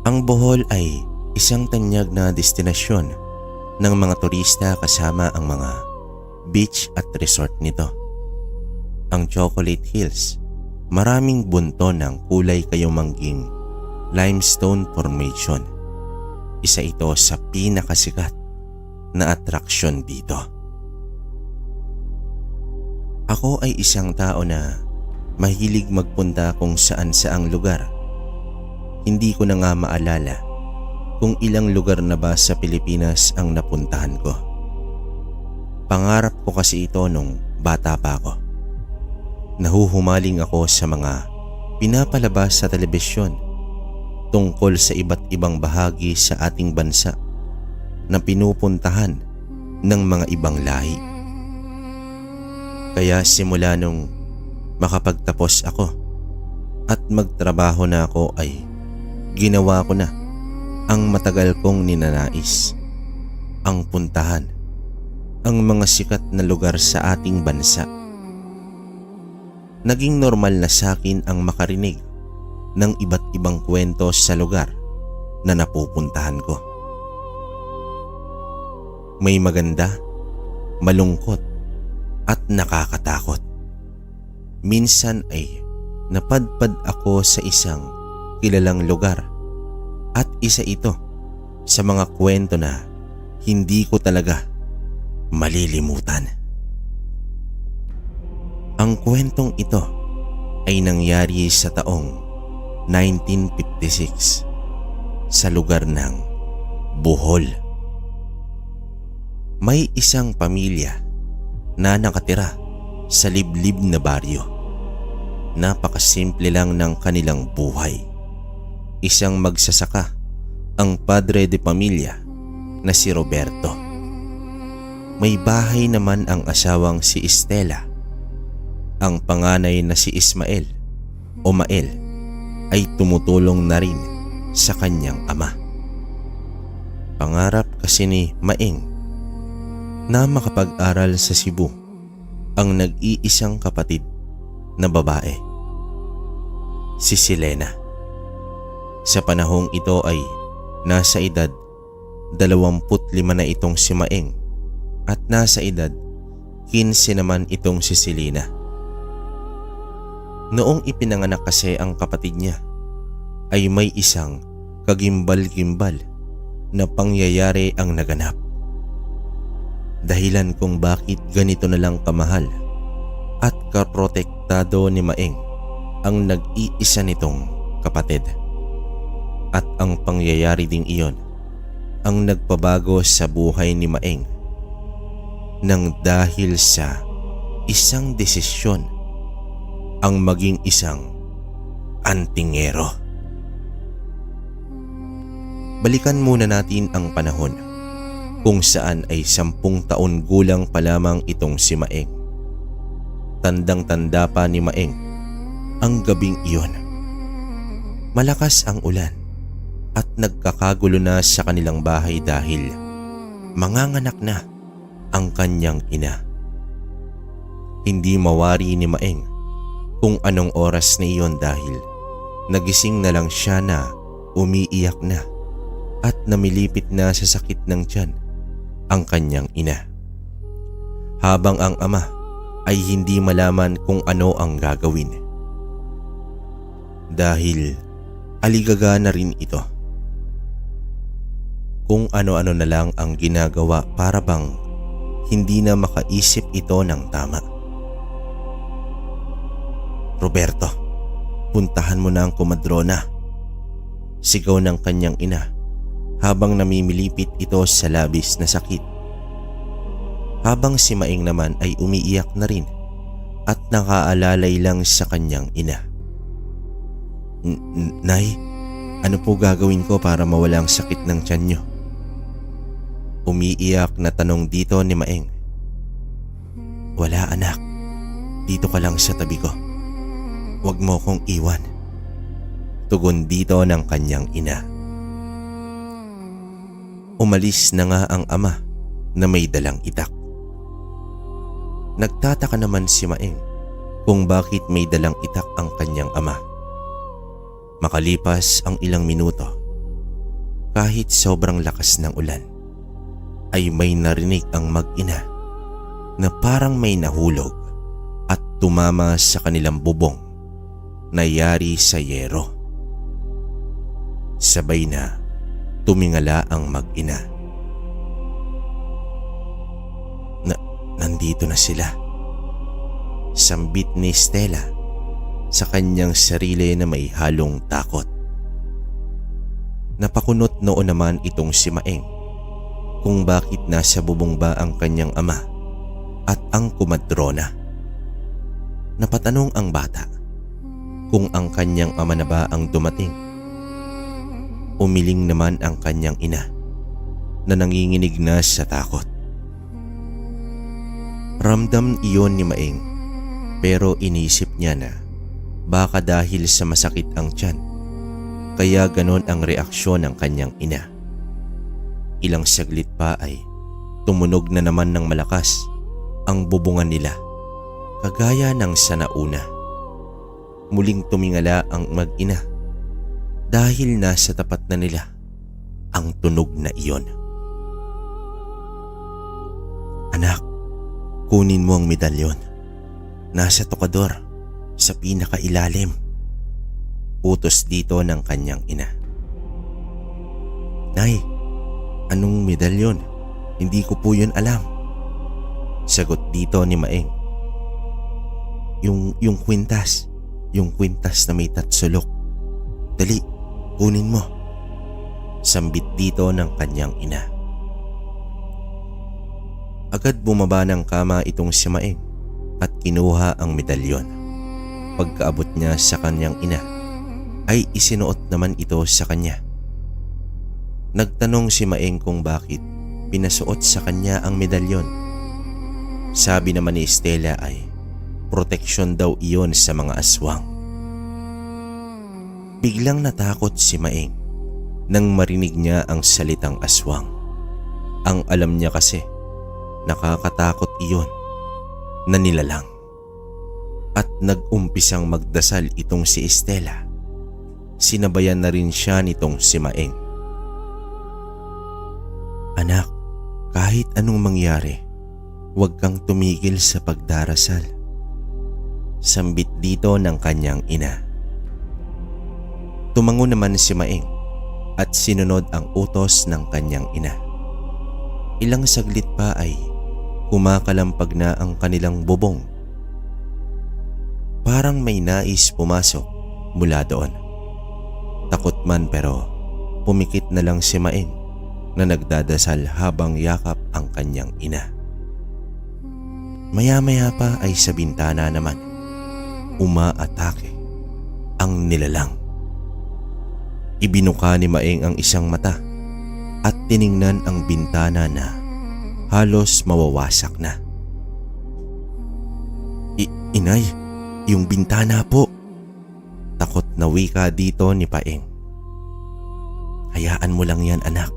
Ang Bohol ay isang tanyag na destinasyon ng mga turista kasama ang mga beach at resort nito. Ang Chocolate Hills, maraming bunto ng kulay kayamangging limestone formation. Isa ito sa pinakasikat na atraksyon dito. Ako ay isang tao na mahilig magpunta kung saan saang lugar. Hindi ko na nga maalala kung ilang lugar na ba sa Pilipinas ang napuntahan ko. Pangarap ko kasi ito nung bata pa ako. Nahuhumaling ako sa mga pinapalabas sa telebisyon tungkol sa iba't ibang bahagi sa ating bansa na pinupuntahan ng mga ibang lahi. Kaya simula nung makapagtapos ako at magtrabaho na ako ay ginawa ko na ang matagal kong ninanais, ang puntahan ang mga sikat na lugar sa ating bansa. Naging normal na sa akin ang makarinig ng iba't ibang kwento sa lugar na napupuntahan ko. May maganda, malungkot at nakakatakot. Minsan ay napadpad ako sa isang kilalang lugar at isa ito sa mga kwento na hindi ko talaga malilimutan. Ang kwentong ito ay nangyari sa taong 1956 sa lugar ng Bohol. May isang pamilya na nakatira sa liblib na baryo. Napakasimple lang ng kanilang buhay. Isang magsasaka ang padre de pamilya na si Roberto. May bahay naman ang asawang si Estela. Ang panganay na si Ismael o Mael ay tumutulong na rin sa kanyang ama. Pangarap kasi ni Maeng na makapag-aral sa Cebu ang nag-iisang kapatid na babae, si Selena. Sa panahong ito ay nasa edad 25 na itong si Maeng at nasa edad 15 naman itong si Selena. Noong ipinanganak kasi ang kapatid niya ay may isang kagimbal-gimbal na pangyayari ang naganap. Dahilan kung bakit ganito na lang kamahal at kaprotektado ni Maeng ang nag-iisa nitong kapatid. At ang pangyayari ding iyon ang nagpabago sa buhay ni Maeng nang dahil sa isang desisyon ang maging isang antingero. Balikan muna natin ang panahon kung saan ay 10 taon gulang pa lamang itong si Maeng. Tandang-tanda pa ni Maeng ang gabing iyon. Malakas ang ulan at nagkakagulo na sa kanilang bahay dahil manganganak na ang kanyang ina. Hindi mawari ni Maeng kung anong oras na iyon dahil nagising na lang siya na umiiyak na at namilipit na sa sakit ng tiyan ang kanyang ina. Habang ang ama ay hindi malaman kung ano ang gagawin. Dahil aligaga na rin ito. Kung ano-ano na lang ang ginagawa para bang hindi na makaisip ito ng tama. Roberto, puntahan mo na ang komadrona. Sigaw ng kanyang ina habang namimilipit ito sa labis na sakit. Habang si Maeng naman ay umiiyak na rin at nakaalalay lang sa kanyang ina. Nay, ano po gagawin ko para mawala ang sakit ng tiyan niyo? Umiiyak na tanong dito ni Maeng. Wala anak, dito ka lang sa tabi ko. Huwag mo kong iwan. Tugon dito ng kanyang ina. Umalis na nga ang ama na may dalang itak. Nagtataka naman si Maeng kung bakit may dalang itak ang kanyang ama. Makalipas ang ilang minuto kahit sobrang lakas ng ulan, ay may narinig ang mag-ina na parang may nahulog at tumama sa kanilang bubong na yari sa yero. Sabay na tumingala ang mag-ina. Nandito na sila. Sambit ni Stella sa kanyang sarili na may halong takot. Napakunot noon naman itong si Maeng kung bakit nasa bubong ba ang kanyang ama at ang kumadrona. Napatanong ang bata kung ang kanyang ama na ba ang dumating. Umiling naman ang kanyang ina na nanginginig na sa takot. Ramdam iyon ni Maeng pero inisip niya na baka dahil sa masakit ang tiyan kaya ganon ang reaksyon ng kanyang ina. Ilang saglit pa ay tumunog na naman ng malakas ang bubungan nila kagaya ng sa nauna. Muling tumingala ang mag-ina dahil nasa tapat na nila ang tunog na iyon. Anak, kunin mo ang medalyon. Nasa tokador sa pinakailalim. Utos dito ng kanyang ina. Nay, anong medalyon? Hindi ko po yun alam. Sagot dito ni Maeng. Yung kwintas. Yung kwintas na may tatsulok. Dali, kunin mo. Sambit dito ng kanyang ina. Agad bumaba ng kama itong si Maeng at kinuha ang medalyon. Pagkaabot niya sa kanyang ina ay isinuot naman ito sa kanya. Nagtanong si Maeng kung bakit pinasuot sa kanya ang medalyon. Sabi naman ni Stella ay proteksyon daw iyon sa mga aswang. Biglang natakot si Maeng nang marinig niya ang salitang aswang. Ang alam niya kasi nakakatakot iyon na nilalang. At nag-umpisang magdasal itong si Stella. Sinabayan na rin siya nitong si Maeng. Anak, kahit anong mangyari, huwag kang tumigil sa pagdarasal. Sambit dito ng kanyang ina. Tumango naman si Maeng at sinunod ang utos ng kanyang ina. Ilang saglit pa ay kumakalampag na ang kanilang bubong. Parang may nais pumasok mula doon. Takot man pero pumikit na lang si Maeng na nagdadasal habang yakap ang kanyang ina. Maya-maya pa ay sa bintana naman umaatake ang nilalang. Ibinuka ni Maeng ang isang mata at tiningnan ang bintana na halos mawawasak na. Inay, yung bintana po. Takot na wika dito ni Paeng. Hayaan mo lang yan anak.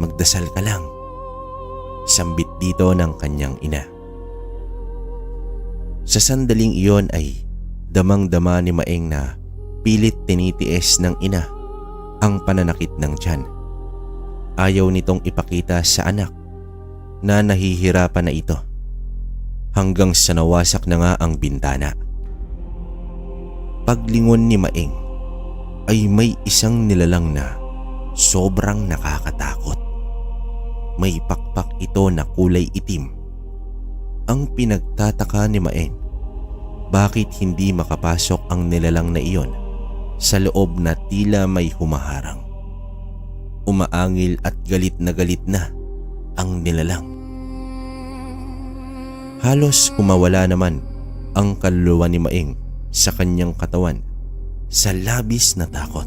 Magdasal ka lang. Sambit dito ng kanyang ina. Sa sandaling iyon ay damang-dama ni Maeng na pilit tinitiis ng ina ang pananakit ng tiyan. Ayaw nitong ipakita sa anak na nahihirapan na ito hanggang sa nawasak na nga ang bintana. Paglingon ni Maeng ay may isang nilalang na sobrang nakakatakot. May pakpak ito na kulay itim. Ang pinagtataka ni Maeng, bakit hindi makapasok ang nilalang na iyon sa loob na tila may humaharang. Umaangil at galit na ang nilalang. Halos kumawala naman ang kaluluwa ni Maeng sa kanyang katawan sa labis na takot.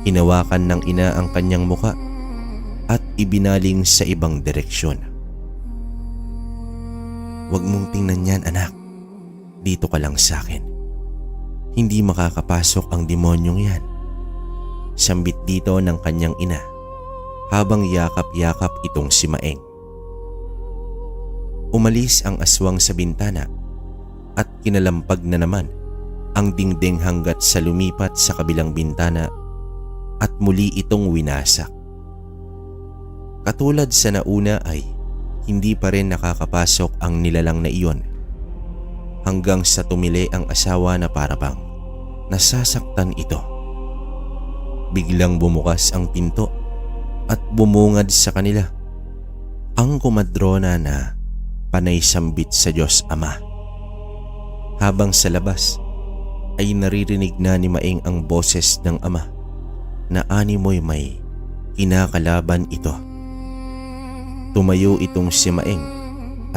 Hinawakan ng ina ang kanyang muka at ibinaling sa ibang direksyon. Huwag mong tingnan yan anak. Dito ka lang sa akin. Hindi makakapasok ang demonyong yan. Sambit dito ng kanyang ina habang yakap-yakap itong si Maeng. Umalis ang aswang sa bintana at kinalampag na naman ang dingding hanggat sa lumipat sa kabilang bintana at muli itong winasak. Katulad sa nauna ay hindi pa rin nakakapasok ang nilalang na iyon hanggang sa tumili ang asawa na parabang nasasaktan ito. Biglang bumukas ang pinto at bumungad sa kanila ang komadrona na panay sambit sa Diyos Ama. Habang sa labas ay naririnig na ni Maeng ang boses ng ama na animoy may kinakalaban ito. Tumayo itong si Maeng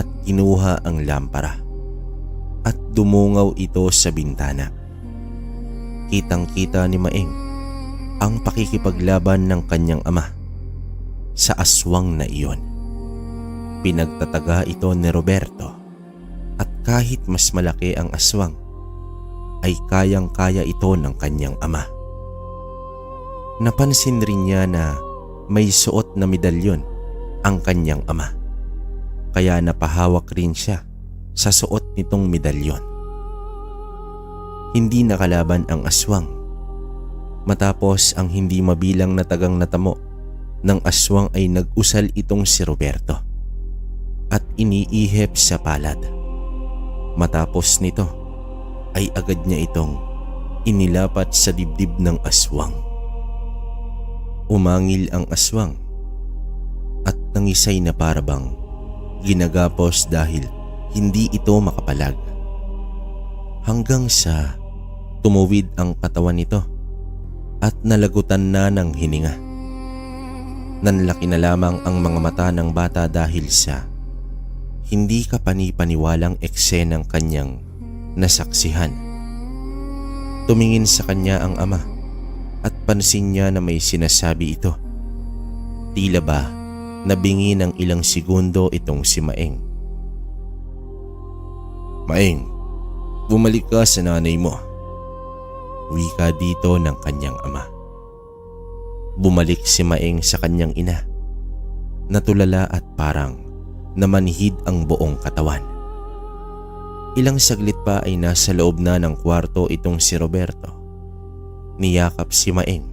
at kinuha ang lampara at dumungaw ito sa bintana. Kitang-kita ni Maeng ang pakikipaglaban ng kanyang ama sa aswang na iyon. Pinagtataga ito ni Roberto at kahit mas malaki ang aswang ay kayang-kaya ito ng kanyang ama. Napansin rin niya na may suot na medalyon ang kanyang ama, kaya napahawak rin siya sa suot nitong medalyon. Hindi nakalaban ang aswang matapos ang hindi mabilang na tagang natamo ng aswang ay nag-usal itong si Roberto at iniihip sa palad. Matapos nito ay agad niya itong inilapat sa dibdib ng aswang. Umangil ang aswang at nangisay na parabang ginagapos dahil hindi ito makapalag. Hanggang sa tumuwid ang katawan nito at nalagutan na ng hininga. Nanlaki na lamang ang mga mata ng bata dahil sa hindi kapani-paniwalang eksenang kanyang nasaksihan. Tumingin sa kanya ang ama at pansin niya na may sinasabi ito. Tila ba nabingi ng ilang segundo itong si Maeng. "Maeng, bumalik ka sa nanay mo," wika dito ng kanyang ama. Bumalik si Maeng sa kanyang ina. Natulala at parang namanhid ang buong katawan. Ilang saglit pa ay nasa loob na ng kwarto itong si Roberto. Niyakap si Maeng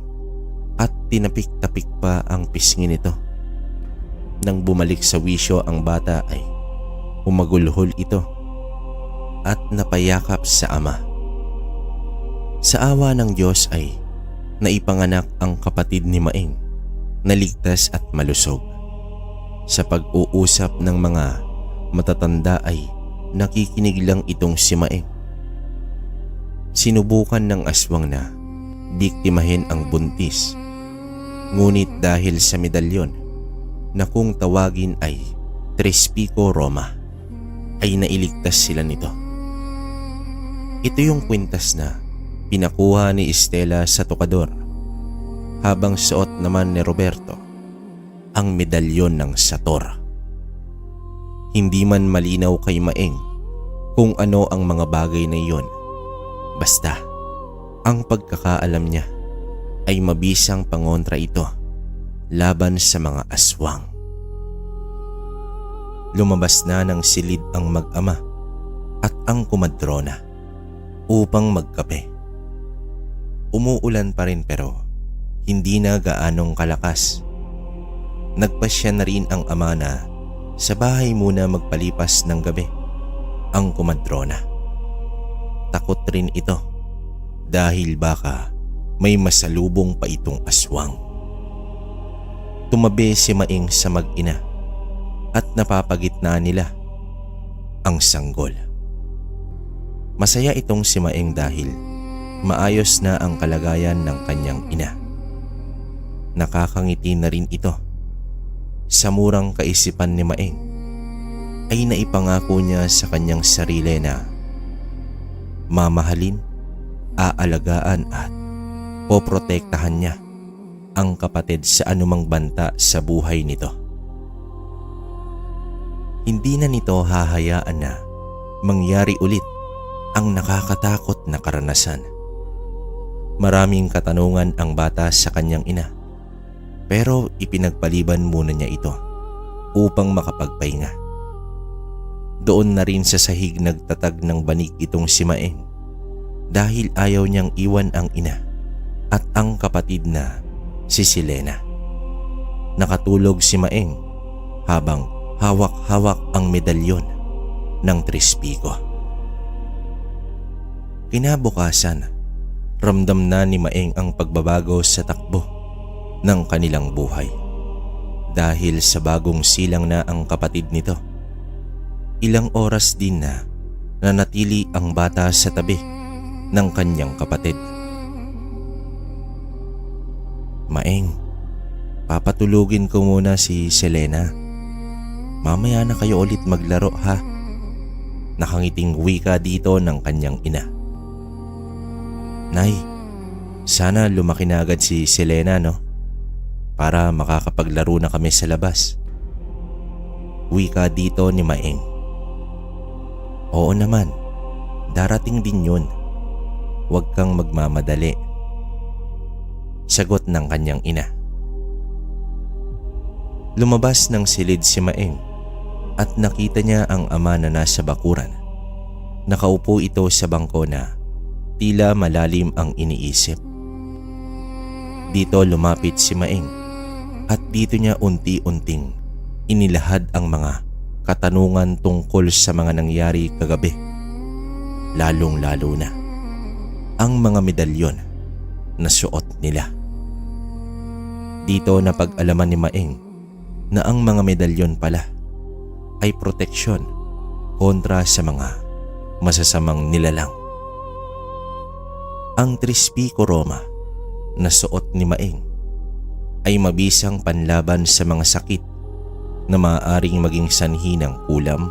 at tinapik-tapik pa ang pisngi nito. Nang bumalik sa wisyo ang bata ay humagulhol ito at napayakap sa ama. Sa awa ng Diyos ay naipanganak ang kapatid ni Maeng na ligtas at malusog. Sa pag-uusap ng mga matatanda ay nakikinig lang itong si Maeng. Sinubukan ng aswang na biktimahin ang buntis, ngunit dahil sa medalyon na kung tawagin ay Tres Pico Roma ay nailigtas sila nito. Ito yung kwintas na pinakuha ni Estela sa tokador habang suot naman ni Roberto ang medalyon ng Sator. Hindi man malinaw kay Maeng kung ano ang mga bagay na iyon. Basta, ang pagkakaalam niya ay mabisang pangontra ito laban sa mga aswang. Lumabas na ng silid ang mag-ama at ang komadrona upang magkape. Umuulan pa rin pero hindi na gaanong kalakas. Nagpasya na rin ang ama na sa bahay muna magpalipas ng gabi ang komadrona. Takot rin ito dahil baka may masalubong pa itong aswang. Tumabi si Maeng sa mag-ina at napapagitna nila ang sanggol. Masaya itong si Maeng dahil maayos na ang kalagayan ng kanyang ina. Nakakangiti na rin ito. Sa murang kaisipan ni Maeng ay naipangako niya sa kanyang sarili na mamahalin, aalagaan at poprotektahan niya ang kapatid sa anumang banta sa buhay nito. Hindi na nito hahayaan na mangyari ulit ang nakakatakot na karanasan. Maraming katanungan ang bata sa kanyang ina, pero ipinagpaliban muna niya ito upang makapagpahinga. Doon na rin sa sahig nagtatag ng banig itong si Maeng dahil ayaw niyang iwan ang ina at ang kapatid na si Selena. Nakatulog si Maeng habang hawak-hawak ang medalyon ng Trispico. Kinabukasan, ramdam na ni Maeng ang pagbabago sa takbo ng kanilang buhay dahil sa bagong silang na ang kapatid nito. Ilang oras din na nanatili ang bata sa tabi ng kanyang kapatid. Maeng, papatulugin ko muna si Selena. Mamaya na kayo ulit maglaro ha. Nakangiting wika dito ng kanyang ina. Nay, sana lumaki na agad si Selena no? Para makakapaglaro na kami sa labas. Wika dito ni Maeng. Oo naman, darating din yun. Huwag kang magmamadali. Sagot ng kanyang ina. Lumabas ng silid si Maeng at nakita niya ang ama na nasa bakuran. Nakaupo ito sa bangko na tila malalim ang iniisip. Dito lumapit si Maeng at dito niya unti-unting inilahad ang mga katanungan tungkol sa mga nangyari kagabi. Lalong-lalo na ang mga medalyon na suot nila. Dito napag-alaman ni Maeng na ang mga medalyon pala ay proteksyon kontra sa mga masasamang nilalang. Ang Trispico Roma na suot ni Maeng ay mabisang panlaban sa mga sakit na maaaring maging sanhi ng kulam,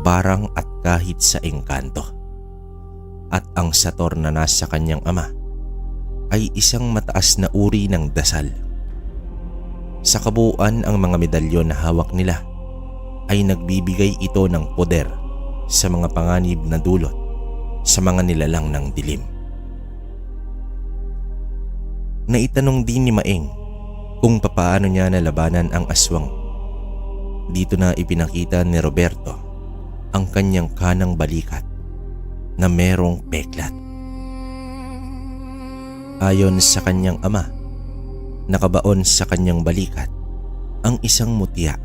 barang at kahit sa engkanto. At ang sator na nasa kanyang ama ay isang mataas na uri ng dasal. Sa kabuuan, ang mga medalyon na hawak nila ay nagbibigay ito ng poder sa mga panganib na dulot sa mga nilalang ng dilim. Naitanong din ni Maeng kung papaano niya nalabanan ang aswang. Dito na ipinakita ni Roberto ang kanyang kanang balikat na merong peklat. Ayon sa kanyang ama, nakabaon sa kanyang balikat ang isang mutya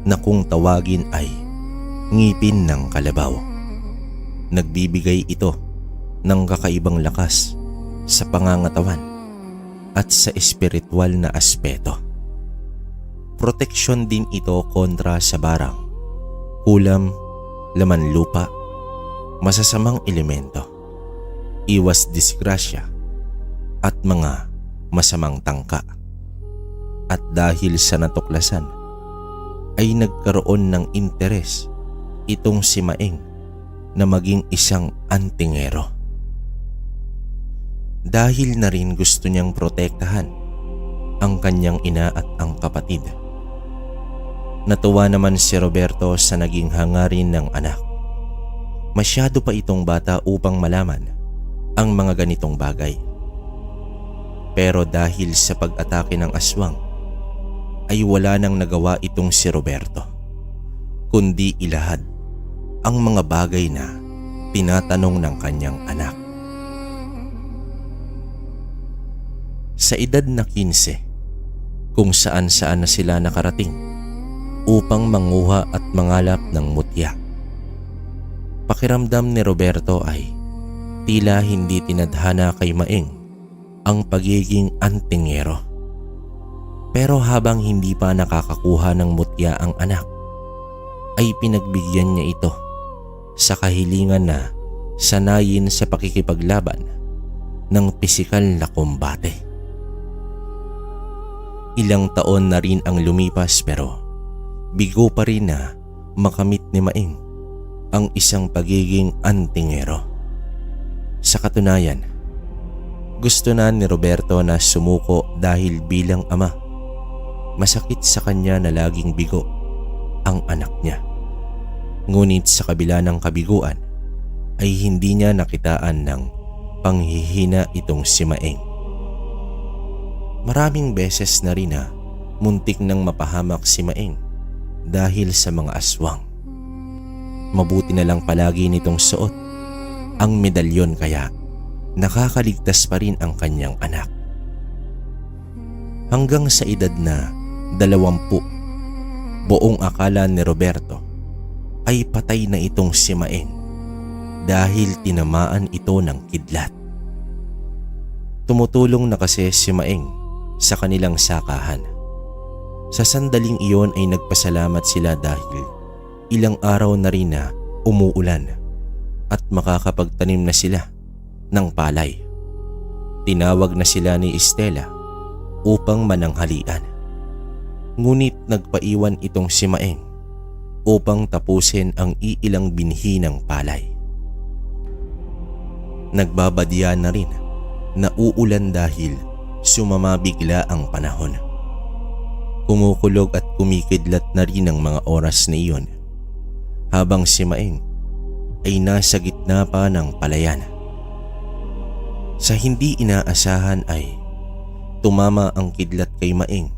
na kung tawagin ay ngipin ng kalabaw. Nagbibigay ito ng kakaibang lakas sa pangangatawan at sa espiritual na aspeto. Proteksyon din ito kontra sa barang, kulam, laman lupa, masasamang elemento, iwas disgrasya at mga masamang tangka. At dahil sa natuklasan ay nagkaroon ng interes itong si Maeng na maging isang antingero. Dahil na rin gusto niyang protektahan ang kanyang ina at ang kapatid. Natuwa naman si Roberto sa naging hangarin ng anak. Masyado pa itong bata upang malaman ang mga ganitong bagay. Pero dahil sa pag-atake ng aswang, ay wala nang nagawa itong si Roberto, kundi ilahad ang mga bagay na tinatanong ng kanyang anak. Sa edad na 15, kung saan-saan na sila nakarating upang manguha at mangalap ng mutya. Pakiramdam ni Roberto ay tila hindi tinadhana kay Maeng ang pagiging antingero. Pero habang hindi pa nakakakuha ng mutya ang anak, ay pinagbigyan niya ito sa kahilingan na sanayin sa pakikipaglaban ng pisikal na kumbate. Ilang taon na rin ang lumipas pero bigo pa rin na makamit ni Maeng ang isang pagiging antingero. Sa katunayan, gusto na ni Roberto na sumuko dahil bilang ama, masakit sa kanya na laging bigo ang anak niya. Ngunit sa kabila ng kabiguan ay hindi niya nakitaan ng panghihina itong si Maeng. Maraming beses na rin na muntik nang mapahamak si Maeng dahil sa mga aswang. Mabuti na lang palagi nitong suot ang medalyon kaya nakakaligtas pa rin ang kanyang anak. Hanggang sa edad na 20, buong akala ni Roberto ay patay na itong si Maeng dahil tinamaan ito ng kidlat. Tumutulong na kasi si Maeng sa kanilang sakahan. Sa sandaling iyon ay nagpasalamat sila dahil ilang araw na rin na umuulan at makakapagtanim na sila ng palay. Tinawag na sila ni Estela upang mananghalian. Ngunit nagpaiwan itong si Maeng upang tapusin ang iilang binhi ng palay. Nagbabadya na rin na uulan dahil sumama bigla ang panahon. Kumukulog at kumikidlat na rin ang mga oras na iyon habang si Maeng ay nasa gitna pa ng palayan. Sa hindi inaasahan ay tumama ang kidlat kay Maeng.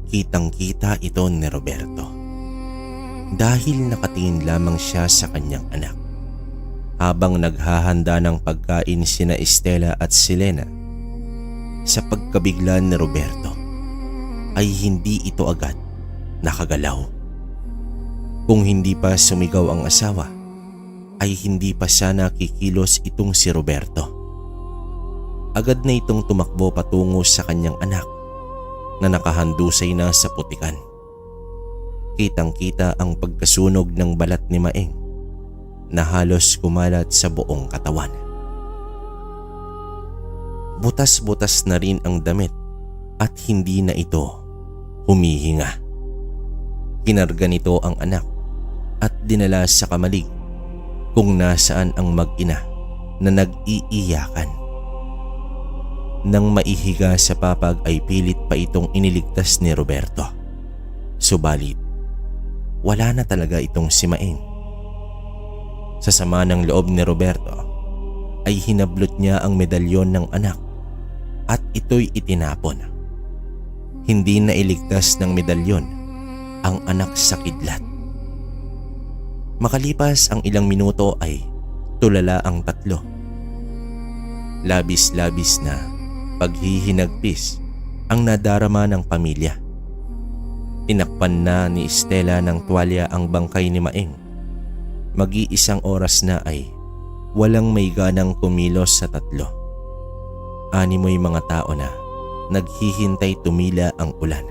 Kitang-kita ito ni Roberto dahil nakatingin lamang siya sa kanyang anak habang naghahanda ng pagkain sina Estela at Selena. Sa pagkabigla ni Roberto ay hindi ito agad nakagalaw. Kung hindi pa sumigaw ang asawa ay hindi pa sana kikilos itong si Roberto. Agad na itong tumakbo patungo sa kanyang anak na nakahandusay na sa putikan. Kitang-kita ang pagkasunog ng balat ni Maeng na halos kumalat sa buong katawan. Butas-butas na rin ang damit at hindi na ito humihinga. Kinarga nito ang anak at dinala sa kamalig kung nasaan ang mag-ina na nag-iiyakan. Nang maihiga sa papag ay pilit pa itong iniligtas ni Roberto. Subalit, wala na talaga itong si Maeng. Sa sama ng loob ni Roberto ay hinablot niya ang medalyon ng anak at ito'y itinapon. Hindi na iligtas ng medalyon ang anak sa kidlat. Makalipas ang ilang minuto ay tulala ang tatlo. Labis-labis na paghihinagpis ang nadarama ng pamilya. Tinakpan na ni Estela ng tuwalya ang bangkay ni Maeng. Mag-iisang oras na ay walang may ganang kumilos sa tatlo. Animoy mga tao na naghihintay tumila ang ulan.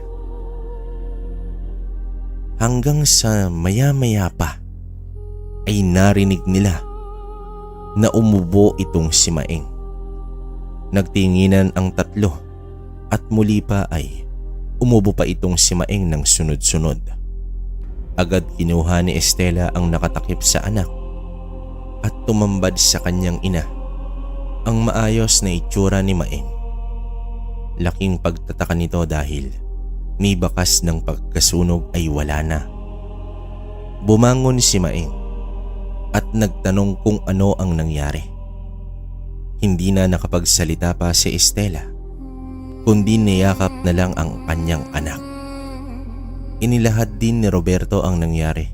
Hanggang sa maya-maya pa ay narinig nila na umubo itong si Maeng. Nagtinginan ang tatlo at muli pa ay umubo pa itong si Maeng ng sunod-sunod. Agad kinuha ni Estela ang nakatakip sa anak at tumambad sa kanyang ina ang maayos na itsura ni Maeng. Laking pagtataka nito dahil ni bakas ng pagkasunog ay wala na. Bumangon si Maeng at nagtanong kung ano ang nangyari. Hindi na nakapagsalita pa si Estela, kundi niyakap na lang ang kanyang anak. Inilahad din ni Roberto ang nangyari,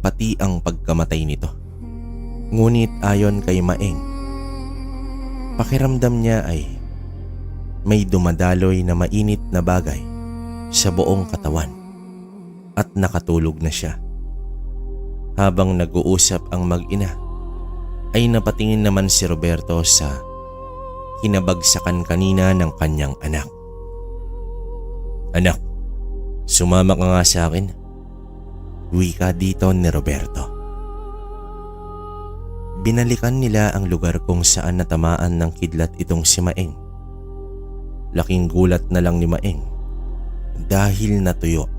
pati ang pagkamatay nito. Ngunit ayon kay Maeng, pakiramdam niya ay may dumadaloy na mainit na bagay sa buong katawan at nakatulog na siya. Habang nag-uusap ang mag-ina, ay napatingin naman si Roberto sa kinabagsakan kanina ng kanyang anak. "Anak, sumama ka nga sa akin," wika dito ni Roberto. Binalikan nila ang lugar kung saan natamaan ng kidlat itong si Maeng. Laking gulat na lang ni Maeng dahil natuyo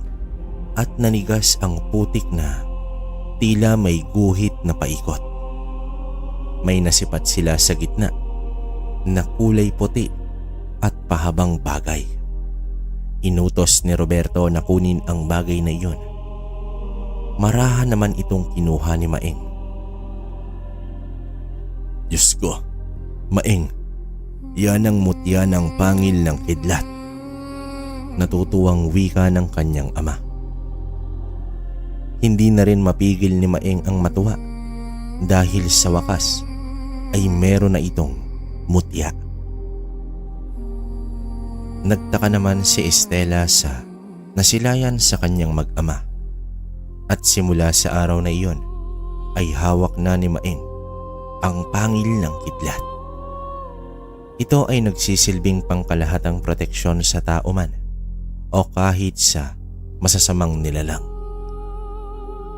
at nanigas ang putik na tila may guhit na paikot. May nasipat sila sa gitna na kulay puti at pahabang bagay. Inutos ni Roberto na kunin ang bagay na iyon. Marahan naman itong kinuha ni Maeng. "Diyos ko, Maeng, yan ang mutya ng pangil ng kidlat," natutuwang wika ng kanyang ama. Hindi na rin mapigil ni Maeng ang matuwa dahil sa wakas ay meron na itong mutya. Nagtaka naman si Estela sa nasilayan sa kanyang mag-ama at simula sa araw na iyon ay hawak na ni Maeng ang pangil ng kidlat. Ito ay nagsisilbing pangkalahatang proteksyon sa tao man o kahit sa masasamang nilalang.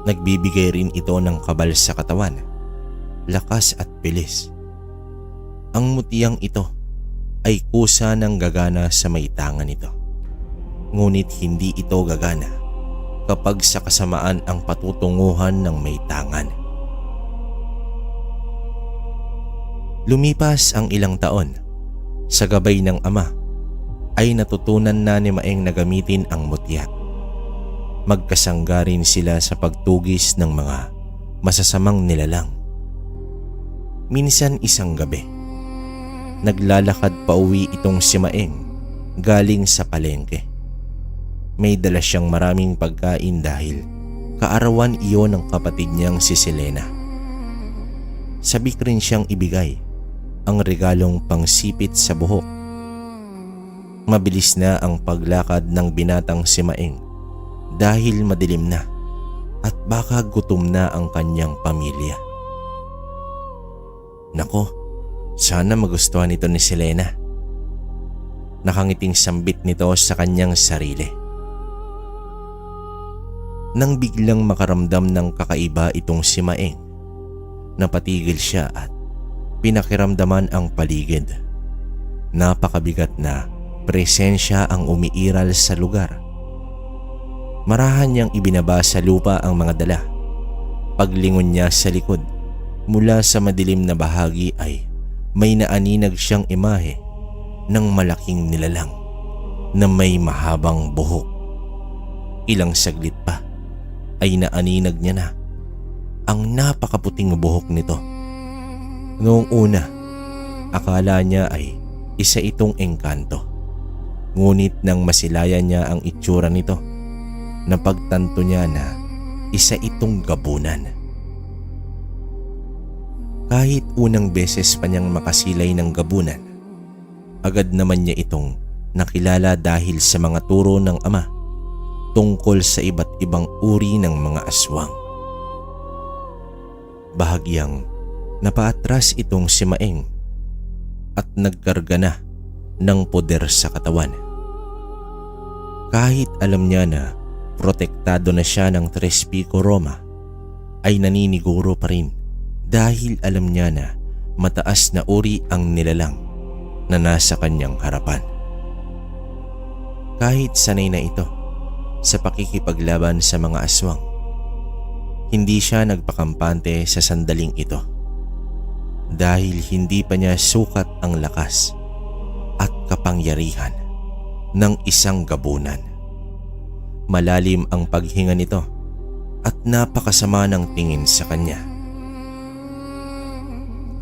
Nagbibigay rin ito ng kabal sa katawan, lakas at bilis. Ang mutiyang ito ay kusa ng gagana sa may tangan nito. Ngunit hindi ito gagana kapag sa kasamaan ang patutunguhan ng may tangan. Lumipas ang ilang taon. Sa gabay ng ama ay natutunan na ni Maeng na gamitin ang mutya. Magkasangga rin sila sa pagtugis ng mga masasamang nilalang. Minsan isang gabi, naglalakad pa uwi itong si Maeng galing sa palengke. May dala siyang maraming pagkain dahil kaarawan iyon ng kapatid niyang si Selena. Sabik rin siyang ibigay ang regalong pangsipit sa buhok. Mabilis na ang paglakad ng binatang si Maeng dahil madilim na at baka gutom na ang kanyang pamilya. Nako, sana magustuhan ito ni Selena. Nakangiting sambit nito sa kanyang sarili. Nang biglang makaramdam ng kakaiba itong si Maeng, napatigil siya at pinakiramdaman ang paligid. Napakabigat na presensya ang umiiral sa lugar. Marahan niyang ibinaba sa lupa ang mga dala. Paglingon niya sa likod, mula sa madilim na bahagi ay may naaninag siyang imahe ng malaking nilalang na may mahabang buhok. Ilang saglit pa ay naaninag niya na ang napakaputing buhok nito. Noong una, akala niya ay isa itong engkanto. Ngunit nang masilayan niya ang itsura nito, napagtanto niya na isa itong gabunan. Kahit unang beses pa niyang makasilay ng gabunan, agad naman niya itong nakilala dahil sa mga turo ng ama tungkol sa iba't ibang uri ng mga aswang. Bahagyang napaatras itong si Maeng at nagkarga na ng poder sa katawan. Kahit alam niya na protektado na siya ng Tres Pico Roma, ay naniniguro pa rin dahil alam niya na mataas na uri ang nilalang na nasa kanyang harapan. Kahit sanay na ito sa pakikipaglaban sa mga aswang, hindi siya nagpakampante sa sandaling ito dahil hindi pa niya sukat ang lakas at kapangyarihan ng isang gabunan. Malalim ang paghinga nito at napakasama ng tingin sa kanya.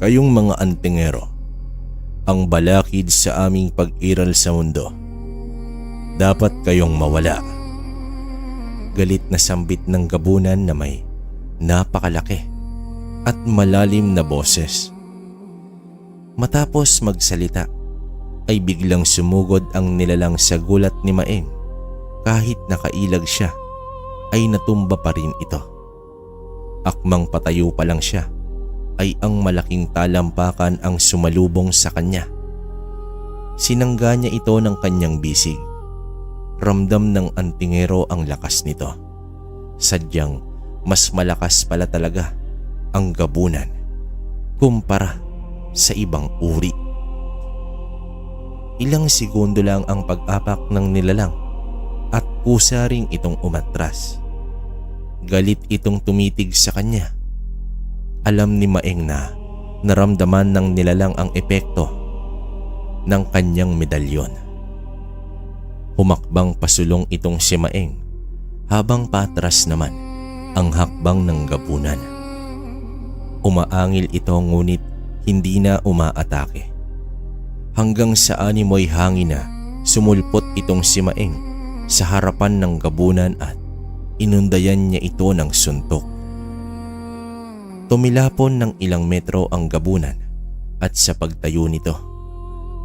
Kayong mga antingero, ang balakid sa aming pag-iral sa mundo, dapat kayong mawala. Galit na sambit ng gabunan na may napakalaki at malalim na boses. Matapos magsalita ay biglang sumugod ang nilalang sa gulat ni Maeng. Kahit nakailag siya ay natumba pa rin ito. Akmang patayo pa lang siya ay ang malaking talampakan ang sumalubong sa kanya. Sinangga niya ito ng kanyang bisig. Ramdam ng antingero ang lakas nito. Sadyang mas malakas pala talaga ang gabunan kumpara sa ibang uri. Ilang segundo lang ang pag-apak ng nilalang at kusa ring itong umatras. Galit itong tumitig sa kanya. Alam ni Maeng na naramdaman ng nilalang ang epekto ng kanyang medalyon. Humakbang pasulong itong si Maeng habang patras naman ang hakbang ng gabunan. Umaangil ito ngunit hindi na umaatake. Hanggang sa animoy hangin na sumulpot itong si Maeng sa harapan ng gabunan at inundayan niya ito ng suntok. Tumilapon ng ilang metro ang gabunan at sa pagtayo nito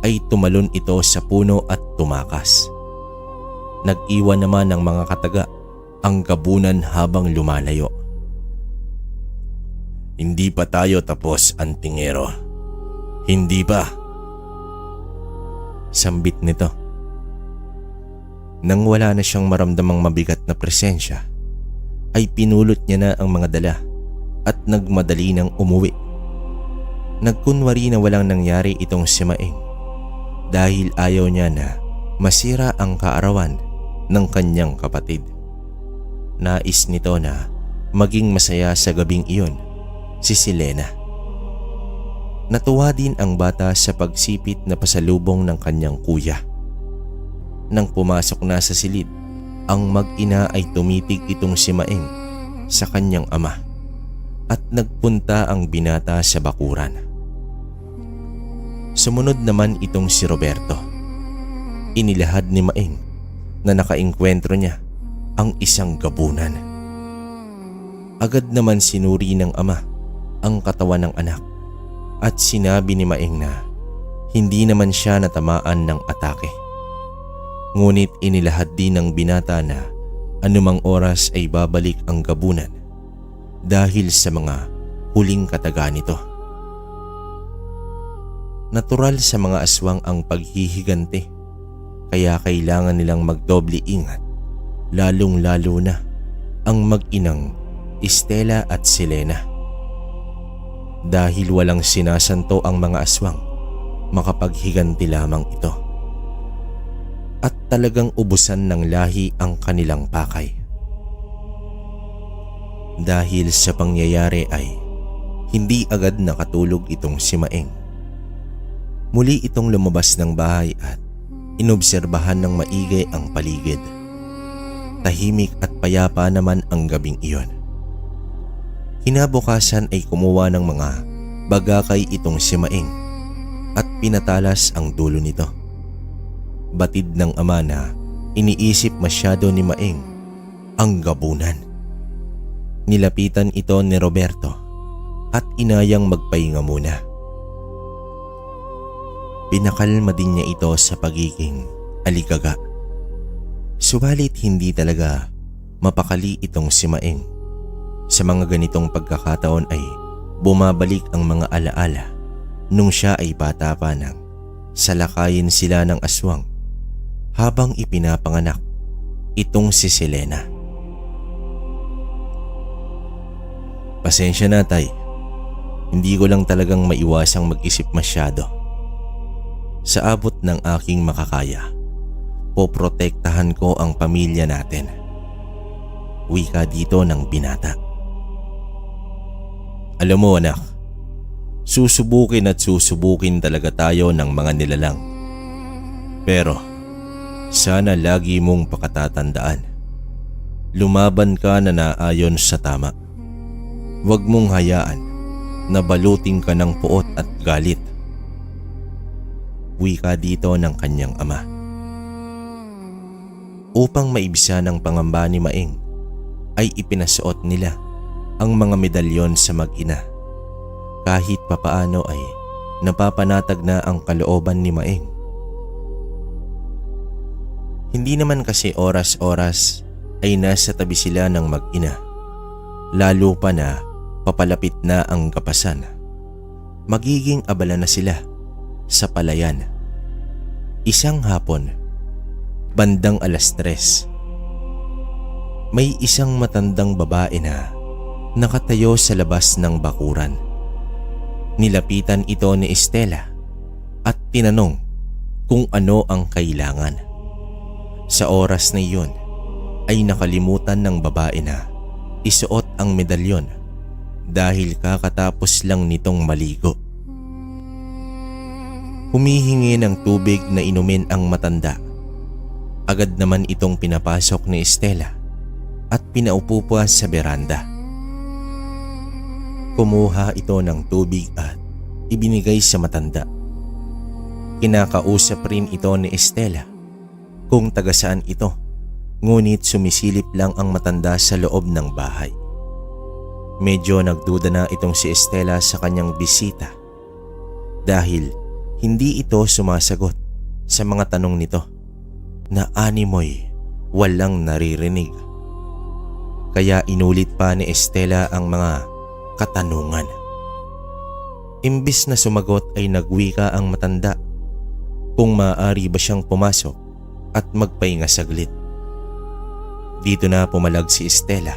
ay tumalon ito sa puno at tumakas. Nag-iwan naman ng mga kataga ang gabunan habang lumalayo. "Hindi pa tayo tapos, antingero. Hindi pa," sambit nito. Nang wala na siyang maramdamang mabigat na presensya, ay pinulot niya na ang mga dala at nagmadali nang umuwi. Nagkunwari na walang nangyari itong si Maeng dahil ayaw niya na masira ang kaarawan ng kanyang kapatid. Nais nito na maging masaya sa gabing iyon si Selena. Natuwa din ang bata sa pagsipit na pasalubong ng kanyang kuya. Nang pumasok na sa silid, ang mag-ina ay tumitig itong si Maeng sa kanyang ama at nagpunta ang binata sa bakuran. Sumunod naman itong si Roberto. Inilahad ni Maeng na nakaengkwentro niya ang isang gabunan. Agad naman sinuri ng ama ang katawan ng anak at sinabi ni Maeng na hindi naman siya natamaan ng atake. Ngunit inilahad din ng binata na anumang oras ay babalik ang gabunan dahil sa mga huling kataga nito. Natural sa mga aswang ang paghihigante, kaya kailangan nilang magdoble ingat, lalong-lalo na ang mag-inang Estela at Selena. Dahil walang sinasanto ang mga aswang, makapaghiganti lamang ito. At talagang ubusan ng lahi ang kanilang pakay. Dahil sa pangyayari ay hindi agad nakatulog itong si Maeng. Muli itong lumabas ng bahay at inobserbahan ng maigay ang paligid. Tahimik at payapa naman ang gabing iyon. Kinabukasan ay kumuha ng mga bagakay itong si Maeng at pinatalas ang dulo nito. Batid ng ama na iniisip masyado ni Maeng ang gabunan. Nilapitan ito ni Roberto at inayang magpahinga muna. Pinakalma din niya ito sa pagiging aligaga. Subalit hindi talaga mapakali itong si Maeng. Sa mga ganitong pagkakataon ay bumabalik ang mga alaala nung siya ay bata pa nang salakayin sila ng aswang habang ipinapanganak itong si Selena. "Pasensya na, tay. Hindi ko lang talagang maiwasang mag-isip masyado. Sa abot ng aking makakaya, poprotektahan ko ang pamilya natin," wika dito ng binata. "Alam mo, anak, susubukin at susubukin talaga tayo ng mga nilalang. Pero sana lagi mong pakatatandaan, lumaban ka na naayon sa tama. Huwag mong hayaan na balutin ka ng puot at galit," wika dito ng kanyang ama. Upang maibisa ng pangamba ni Maeng ay ipinasuot nila ang mga medalyon sa mag-ina. Kahit papaano ay napapanatag na ang kalooban ni Maeng. Hindi naman kasi oras-oras ay nasa tabi sila ng mag-ina, lalo pa na papalapit na ang kapasan. Magiging abala na sila sa palayan. Isang hapon, bandang 3:00, may isang matandang babae na nakatayo sa labas ng bakuran. Nilapitan ito ni Estela at tinanong kung ano ang kailangan. Sa oras na iyon ay nakalimutan ng babae na isuot ang medalyon dahil kakatapos lang nitong maligo. Humihingi ng tubig na inumin ang matanda. Agad naman itong pinapasok ni Estela at pinaupo pa sa beranda. Kumuha ito ng tubig at ibinigay sa matanda. Kinakausap rin ito ni Estela kung taga saan ito, ngunit sumisilip lang ang matanda sa loob ng bahay. Medyo nagduda na itong si Estela sa kanyang bisita dahil hindi ito sumasagot sa mga tanong nito na animoy walang naririnig. Kaya inulit pa ni Estela ang mga katanungan. Imbis na sumagot ay nagwika ang matanda kung maaari ba siyang pumasok at magpahinga saglit. Dito na pumalag si Estela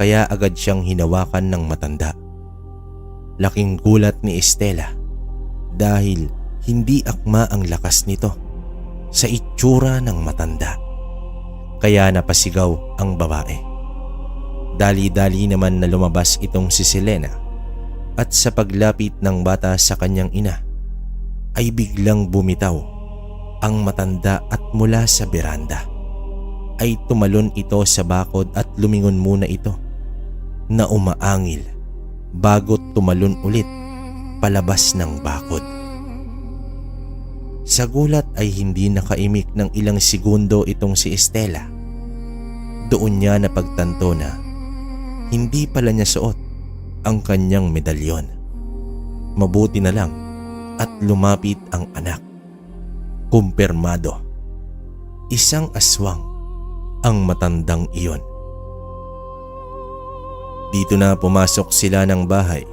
kaya agad siyang hinawakan ng matanda. Laking gulat ni Estela dahil hindi akma ang lakas nito sa itsura ng matanda. Kaya napasigaw ang babae. Dali-dali naman na lumabas itong si Selena at sa paglapit ng bata sa kanyang ina ay biglang bumitaw ang matanda at mula sa beranda ay tumalon ito sa bakod at lumingon muna ito na umaangil bago tumalon ulit palabas ng bakod. Sa gulat ay hindi nakaimik ng ilang segundo itong si Estela. Doon niya napagtanto na hindi pala niya suot ang kanyang medalyon. Mabuti na lang at lumapit ang anak. Kumpirmado, isang aswang ang matandang iyon. Dito na pumasok sila ng bahay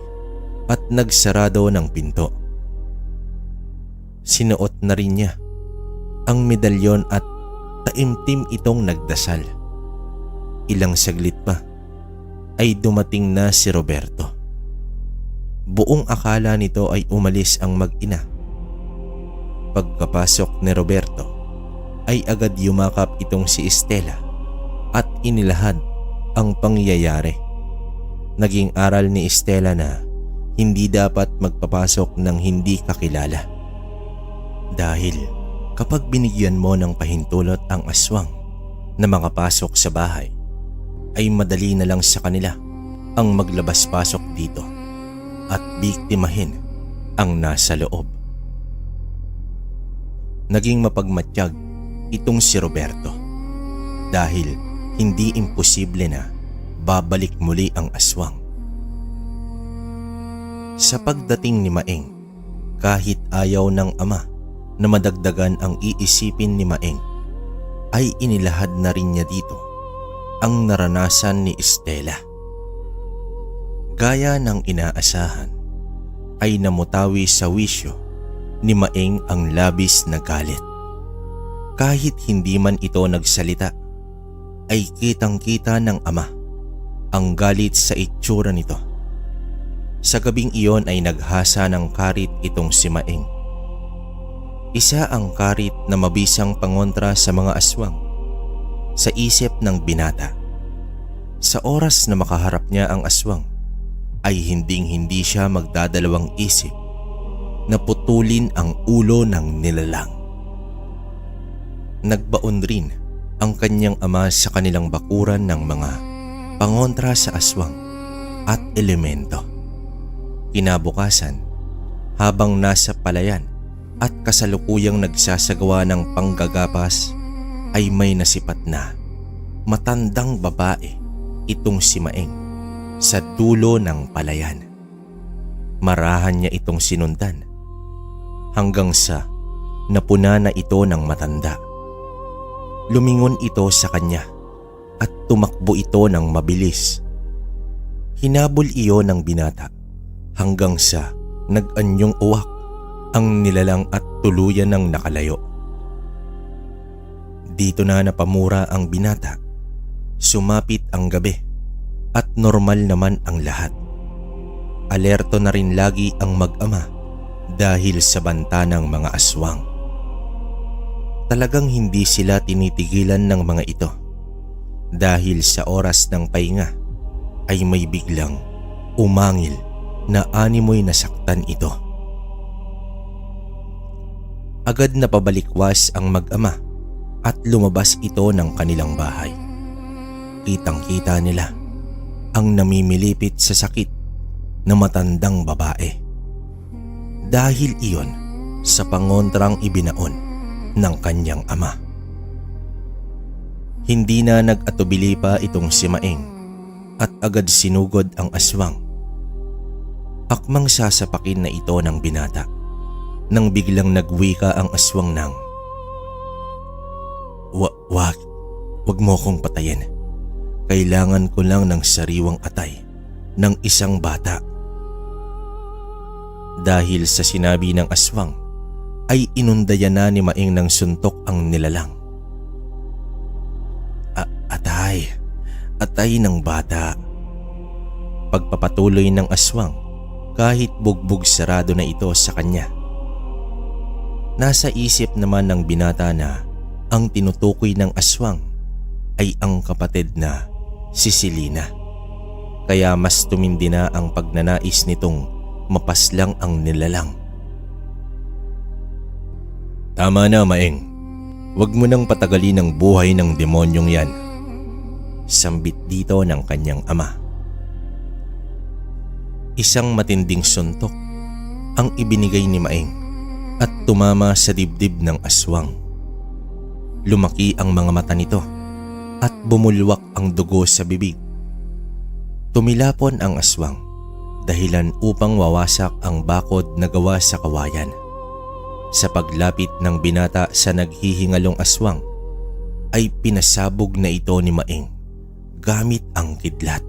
at nagsarado ng pinto. Sinuot na rin niya ang medalyon at taimtim itong nagdasal. Ilang saglit pa ay dumating na si Roberto. Buong akala nito ay umalis ang mag-ina. Pagkapasok ni Roberto ay agad yumakap itong si Estela at inilahad ang pangyayari. Naging aral ni Estela na hindi dapat magpapasok ng hindi kakilala. Dahil kapag binigyan mo ng pahintulot ang aswang na makapasok sa bahay, ay madali na lang sa kanila ang maglabas-pasok dito at biktimahin ang nasa loob. Naging mapagmatyag itong si Roberto dahil hindi imposible na babalik muli ang aswang. Sa pagdating ni Maeng, kahit ayaw ng ama na madagdagan ang iisipin ni Maeng, ay inilahad na rin niya dito ang naranasan ni Estela. Gaya ng inaasahan, ay namutawi sa wisyo ni Maeng ang labis na galit. Kahit hindi man ito nagsalita, ay kitang-kita ng ama ang galit sa itsura nito. Sa gabing iyon ay naghasa ng karit itong si Maeng. Isa ang karit na mabisang pangontra sa mga aswang sa isip ng binata. Sa oras na makaharap niya ang aswang, ay hinding-hindi siya magdadalawang isip na putulin ang ulo ng nilalang. Nagbaon rin ang kanyang ama sa kanilang bakuran ng mga pangontra sa aswang at elemento. Kinabukasan, habang nasa palayan at kasalukuyang nagsasagawa ng panggagapas, ay may nasipat na matandang babae itong si Maeng sa dulo ng palayan. Marahan niya itong sinundan hanggang sa napuna na ito ng matanda. Lumingon ito sa kanya at tumakbo ito ng mabilis. Hinabol iyon ng binata hanggang sa nag-anyong uwak ang nilalang at tuluyan ng nakalayo. Dito na napamura ang binata. Sumapit ang gabi at normal naman ang lahat. Alerto na rin lagi ang mag-ama dahil sa banta ng mga aswang. Talagang hindi sila tinitigilan ng mga ito dahil sa oras ng pahinga ay may biglang umangil na animoy nasaktan ito. Agad na pabalikwas ang mag-ama at lumabas ito ng kanilang bahay. Kitang-kita nila ang namimilipit sa sakit na matandang babae. Dahil iyon sa pangontrang ibinaon ng kanyang ama. Hindi na nag-atubili pa itong si Maeng at agad sinugod ang aswang. Akmang sasapakin na ito ng binata. nang biglang nagwika ang aswang ng, Wag mo akong patayin. Kailangan ko lang ng sariwang atay ng isang bata. Dahil sa sinabi ng aswang ay inundayan na ni Maeng ng suntok ang nilalang. Atay ng bata. Pagpapatuloy ng aswang kahit bugbog sarado na ito sa kanya. Nasa isip naman ng binata na ang tinutukoy ng aswang ay ang kapatid na si Selena. Kaya mas tumindi na ang pagnanais nitong mapaslang ang nilalang. Tama na, Maeng. Huwag mo nang patagalin ang buhay ng demonyong yan. Sambit dito ng kanyang ama. Isang matinding suntok ang ibinigay ni Maeng at tumama sa dibdib ng aswang. Lumaki ang mga mata nito at bumulwak ang dugo sa bibig. Tumilapon ang aswang dahilan upang wawasak ang bakod na gawa sa kawayan. Sa paglapit ng binata sa naghihingalong aswang ay pinasabog na ito ni Maeng gamit ang kidlat.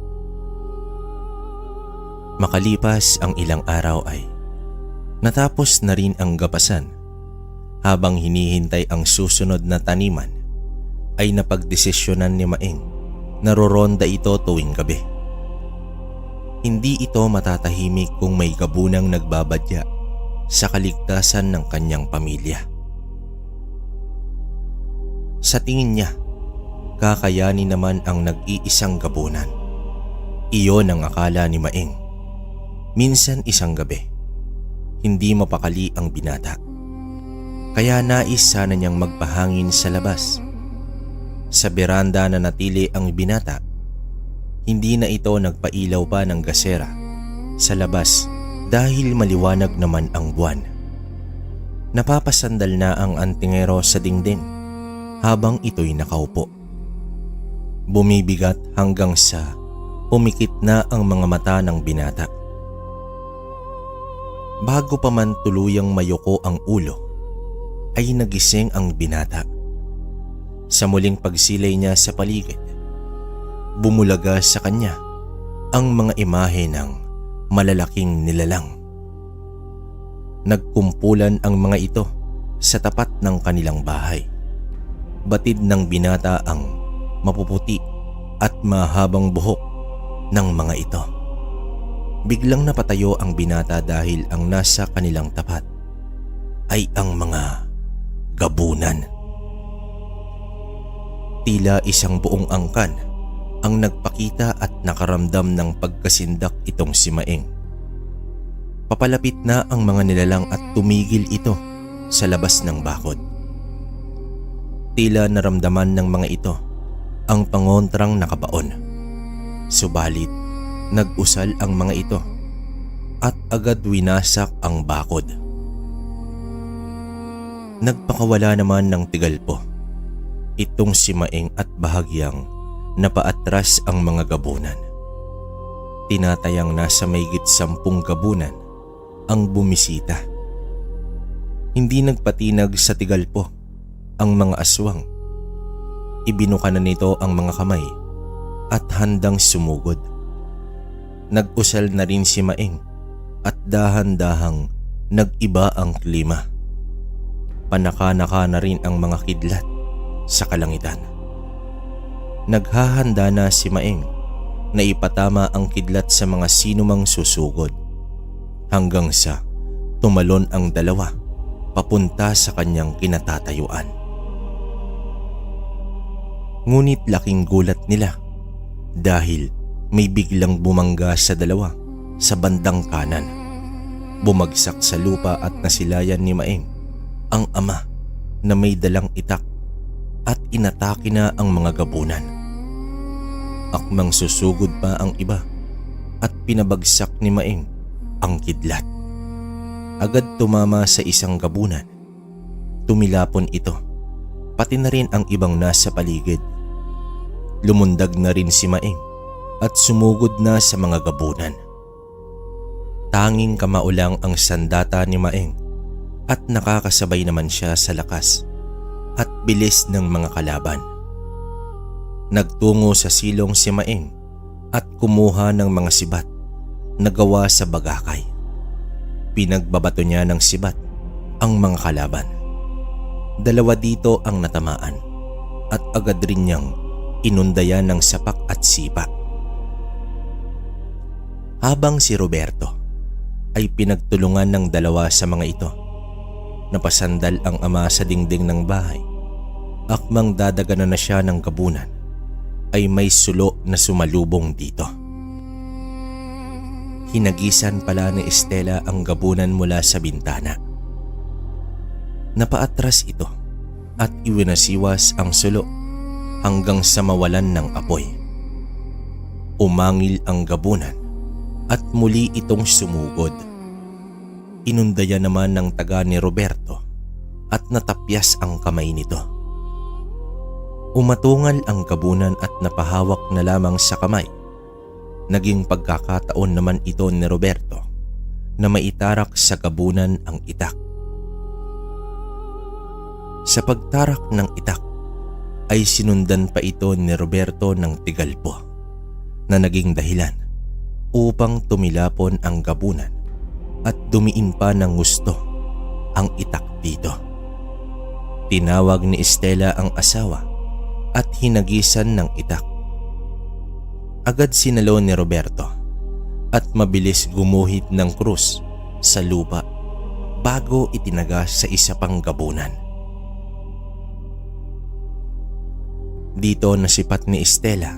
Makalipas ang ilang araw ay natapos na rin ang gapasan. Habang hinihintay ang susunod na taniman ay napagdesisyonan ni Maeng na roronda ito tuwing gabi. Hindi ito matatahimik kung may gabunang nagbabadya sa kaligtasan ng kanyang pamilya. Sa tingin niya, kakayanin naman ang nag-iisang gabunan. Iyon ang akala ni Maeng. Minsan isang gabi, hindi mapakali ang binata. Kaya nais sana niyang magpahangin sa labas. Sa beranda na natili ang binata, hindi na ito nagpailaw pa ng gasera sa labas dahil maliwanag naman ang buwan. Napapasandal na ang antingero sa dingding habang ito'y nakaupo. Bumibigat hanggang sa pumikit na ang mga mata ng binata. Bago pa man tuluyang mayuko ang ulo, ay nagising ang binata. Sa muling pagsilay niya sa paligid, bumulaga sa kanya ang mga imahe ng malalaking nilalang. Nagkumpulan ang mga ito sa tapat ng kanilang bahay. Batid ng binata ang mapuputi at mahabang buhok ng mga ito. Biglang napatayo ang binata dahil ang nasa kanilang tapat ay ang mga gabunan. Tila isang buong angkan ang nagpakita at nakaramdam ng pagkasindak itong si Maeng. Papalapit na ang mga nilalang at tumigil ito sa labas ng bakod. Tila naramdaman ng mga ito ang pangontrang nakabaon. Subalit, nag-usal ang mga ito at agad winasak ang bakod. Nagpakawala naman ng tigalpo itong si Maeng at bahagyang napaatras ang mga gabunan. Tinatayang nasa mahigit 10 gabunan ang bumisita. Hindi nagpatinag sa tigalpo ang mga aswang. Ibinuka na nito ang mga kamay at handang sumugod. Nag-usal na rin si Maeng at dahan-dahang nag-iba ang klima. Panaka-naka na rin ang mga kidlat sa kalangitan. Naghahanda na si Maeng na ipatama ang kidlat sa mga sinumang susugod hanggang sa tumalon ang dalawa papunta sa kanyang kinatatayuan. Ngunit laking gulat nila dahil may biglang bumangga sa dalawa sa bandang kanan. Bumagsak sa lupa at nasilayan ni Maeng ang ama na may dalang itak at inatake na ang mga gabunan. Akmang susugod pa ang iba at pinabagsak ni Maeng ang kidlat. Agad tumama sa isang gabunan. Tumilapon ito, pati na rin ang ibang nasa paligid. Lumundag na rin si Maeng at sumugod na sa mga gabunan. Tanging kamaulang ang sandata ni Maeng at nakakasabay naman siya sa lakas at bilis ng mga kalaban. Nagtungo sa silong si Maeng at kumuha ng mga sibat na gawa sa bagakay. Pinagbabato niya ng sibat ang mga kalaban. 2 dito ang natamaan at agad rin niyang inundayan ng sapak at sipa. Habang si Roberto ay pinagtulungan ng 2 sa mga ito, napasandal ang ama sa dingding ng bahay. Akmang dadaganan na siya ng gabunan ay may sulo na sumalubong dito. Hinagisan pala ni Estela ang gabunan mula sa bintana. Napaatras ito at iwinasiwas ang sulo hanggang sa mawalan ng apoy. Umangil ang gabunan at muli itong sumugod. Inundaya naman ng taga ni Roberto at natapyas ang kamay nito. Umatungal ang gabunan at napahawak na lamang sa kamay. Naging pagkakataon naman ito ni Roberto na maitarak sa gabunan ang itak. Sa pagtarak ng itak ay sinundan pa ito ni Roberto ng tigalpo na naging dahilan upang tumilapon ang gabunan at dumiin pa ng gusto ang itak dito. Tinawag ni Estela ang asawa at hinagisan ng itak. Agad sinalo ni Roberto at mabilis gumuhit ng krus sa lupa bago itinaga sa isa pang gabunan. Dito nasipat ni Estela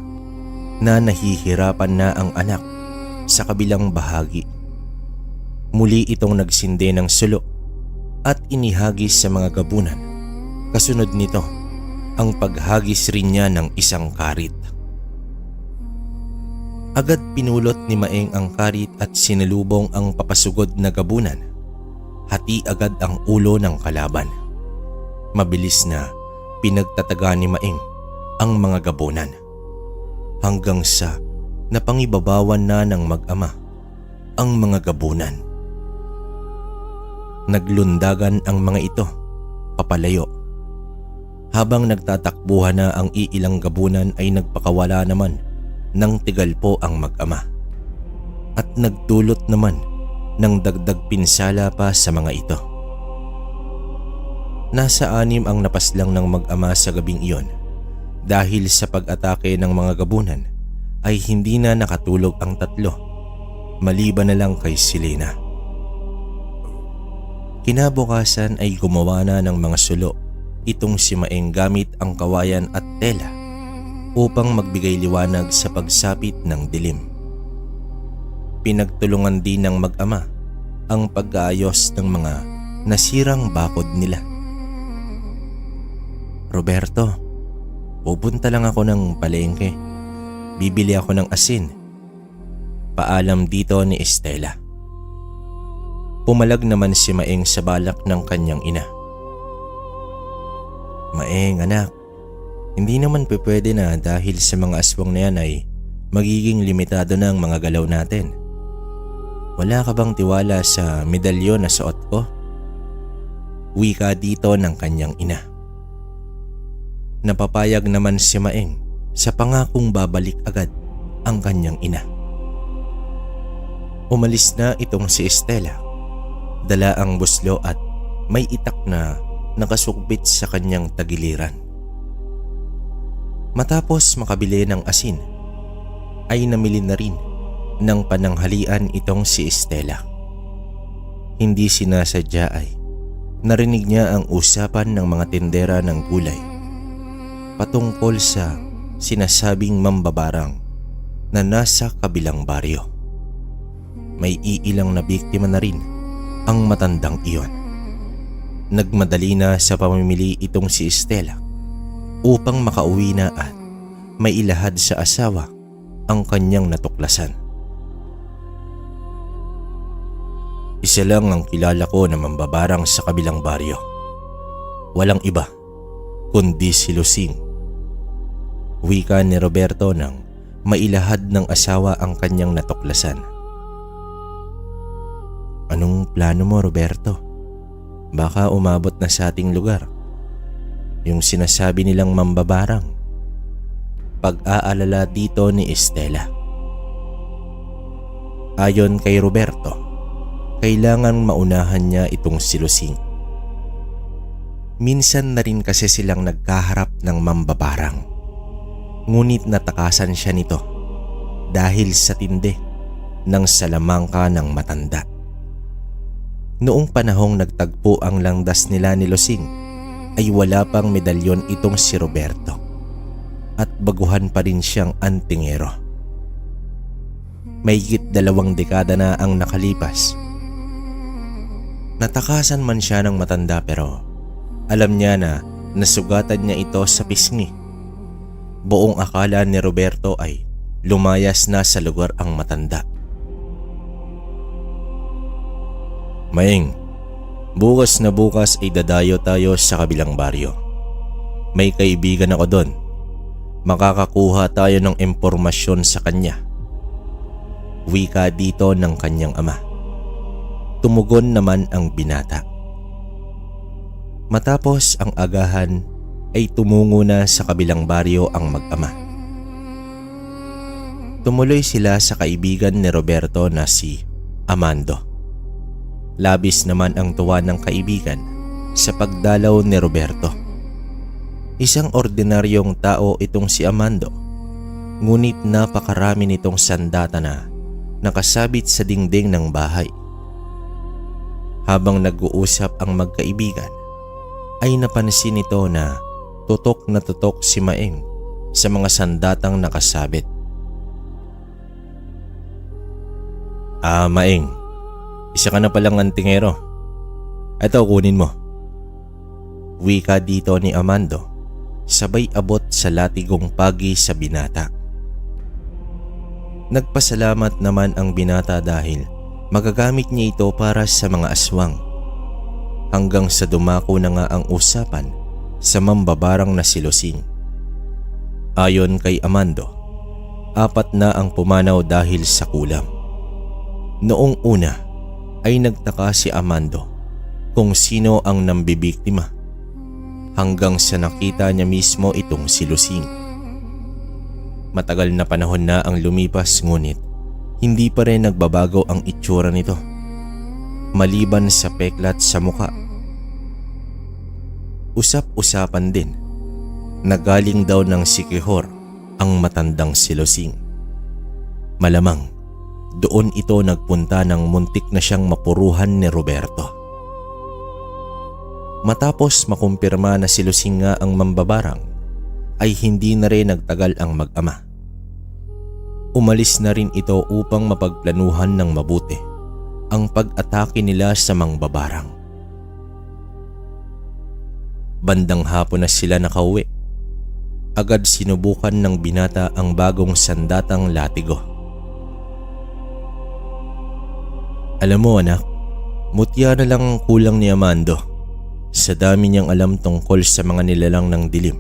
na nahihirapan na ang anak sa kabilang bahagi. Muli itong nagsindi ng sulo at inihagis sa mga gabunan. Kasunod nito ang paghagis rin niya ng isang karit. Agad pinulot ni Maeng ang karit at sinalubong ang papasugod na gabunan. Hati agad ang ulo ng kalaban. Mabilis na pinagtataga ni Maeng ang mga gabunan hanggang sa napangibabawan na ng mag-ama ang mga gabunan. Naglundagan ang mga ito papalayo. Habang nagtatakbuhan na ang iilang gabunan ay nagpakawala naman ng tigalpo ang mag-ama at nagdulot naman ng dagdag pinsala pa sa mga ito. Nasa 6 ang napaslang ng mag-ama sa gabing iyon dahil sa pag-atake ng mga gabunan ay hindi na nakatulog ang 3 maliban na lang kay Selena. Kinabukasan ay gumawa na ng mga sulo itong si Maeng gamit ang kawayan at tela upang magbigay liwanag sa pagsapit ng dilim. Pinagtulungan din ng mag-ama ang pag-aayos ng mga nasirang bakod nila. Roberto, pupunta lang ako ng palengke. Bibili ako ng asin. Paalam dito ni Estela. Pumalag naman si Maeng sa balak ng kanyang ina. Maeng anak, hindi naman pwede na dahil sa mga aswang na yan ay magiging limitado na ang mga galaw natin. Wala ka bang tiwala sa medalyon na suot ko? Wika dito ng kanyang ina. Napapayag naman si Maeng sa pangakong babalik agad ang kanyang ina. Umalis na itong si Estela. Dala ang buslo at may itak na nakasukbit sa kanyang tagiliran. Matapos makabili ng asin, ay namili na rin ng pananghalian itong si Estela. Hindi sinasadya ay narinig niya ang usapan ng mga tindera ng gulay patungkol sa sinasabing mambabarang na nasa kabilang baryo. May iilang na biktima na rin ang matandang iyon. Nagmadali na sa pamimili itong si Estela upang makauwi na at may ilahad sa asawa ang kanyang natuklasan. Isa lang ang kilala ko na mambabarang sa kabilang baryo. Walang iba kundi si Lusing. Wika ni Roberto nang mailahad ng asawa ang kanyang natuklasan. Anong plano mo, Roberto? Baka umabot na sa ating lugar yung sinasabi nilang mambabarang. Pag-aalala dito ni Estela. Ayon kay Roberto, kailangan maunahan niya itong si Lusing. Minsan na rin kasi silang nagkaharap ng mambabarang. Ngunit natakasan siya nito dahil sa tindi ng salamangka ng matanda. Noong panahong nagtagpo ang landas nila ni Lusing ay wala pang medalyon itong si Roberto at baguhan pa rin siyang antingero. Mahigit 2 dekada na ang nakalipas. Natakasan man siya ng matanda pero alam niya na nasugatan niya ito sa pisngi. Buong akala ni Roberto ay lumayas na sa lugar ang matanda. Maing, bukas na bukas ay dadayo tayo sa kabilang baryo. May kaibigan ako doon. Makakakuha tayo ng impormasyon sa kanya. Wika dito ng kanyang ama. Tumugon naman ang binata. Matapos ang agahan ay tumungo na sa kabilang baryo ang mag-ama. Tumuloy sila sa kaibigan ni Roberto na si Amando. Labis naman ang tuwa ng kaibigan sa pagdalaw ni Roberto. Isang ordinaryong tao itong si Amando, ngunit napakarami nitong sandata na nakasabit sa dingding ng bahay. Habang nag-uusap ang magkaibigan, ay napansin nito na tutok na tutok si Maing sa mga sandatang nakasabit. Maing, isa ka na palang antingero. Ito, kunin mo. Wika dito ni Amando, sabay abot sa latigong pagi sa binata. Nagpasalamat naman ang binata dahil magagamit niya ito para sa mga aswang. Hanggang sa dumako na nga ang usapan sa mambabarang na si Lusing. Ayon kay Amando, 4 na ang pumanaw dahil sa kulam. Noong una ay nagtaka si Amando kung sino ang nambibiktima hanggang sa nakita niya mismo itong si Lusing. Matagal na panahon na ang lumipas ngunit hindi pa rin nagbabago ang itsura nito maliban sa peklat sa muka. Usap-usapan din na galing daw ng sikihor ang matandang si Lusing. Malamang doon ito nagpunta ng muntik na siyang mapuruhan ni Roberto. Matapos makumpirma na si Lusing nga ang mambabarang, ay hindi na rin nagtagal ang mag-ama. Umalis na rin ito upang mapagplanuhan ng mabuti ang pag-atake nila sa mangbabarang. Bandang hapon na sila nakauwi. Agad sinubukan ng binata ang bagong sandatang latigo. Alam mo anak, mutya na lang ang kulang ni Amando. Sa dami niyang alam tungkol sa mga nilalang ng dilim,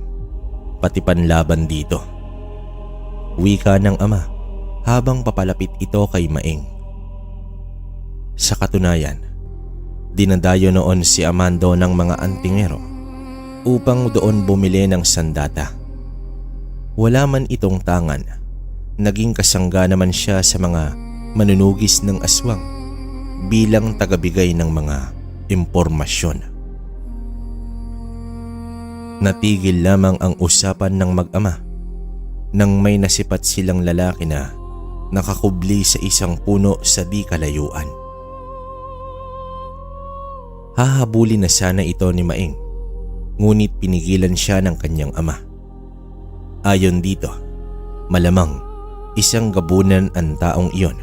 pati panlaban dito. Wika ng ama habang papalapit ito kay Maing. Sa katunayan, dinadayo noon si Amando ng mga antingero upang doon bumili ng sandata. Wala man itong tangan, naging kasangga naman siya sa mga manunugis ng aswang bilang tagabigay ng mga impormasyon. Natigil lamang ang usapan ng mag-ama nang may nasipat silang lalaki na nakakubli sa isang puno sa di kalayuan. Hahabulin na sana ito ni Maing, ngunit pinigilan siya ng kanyang ama. Ayon dito, malamang isang gabunan ang taong iyon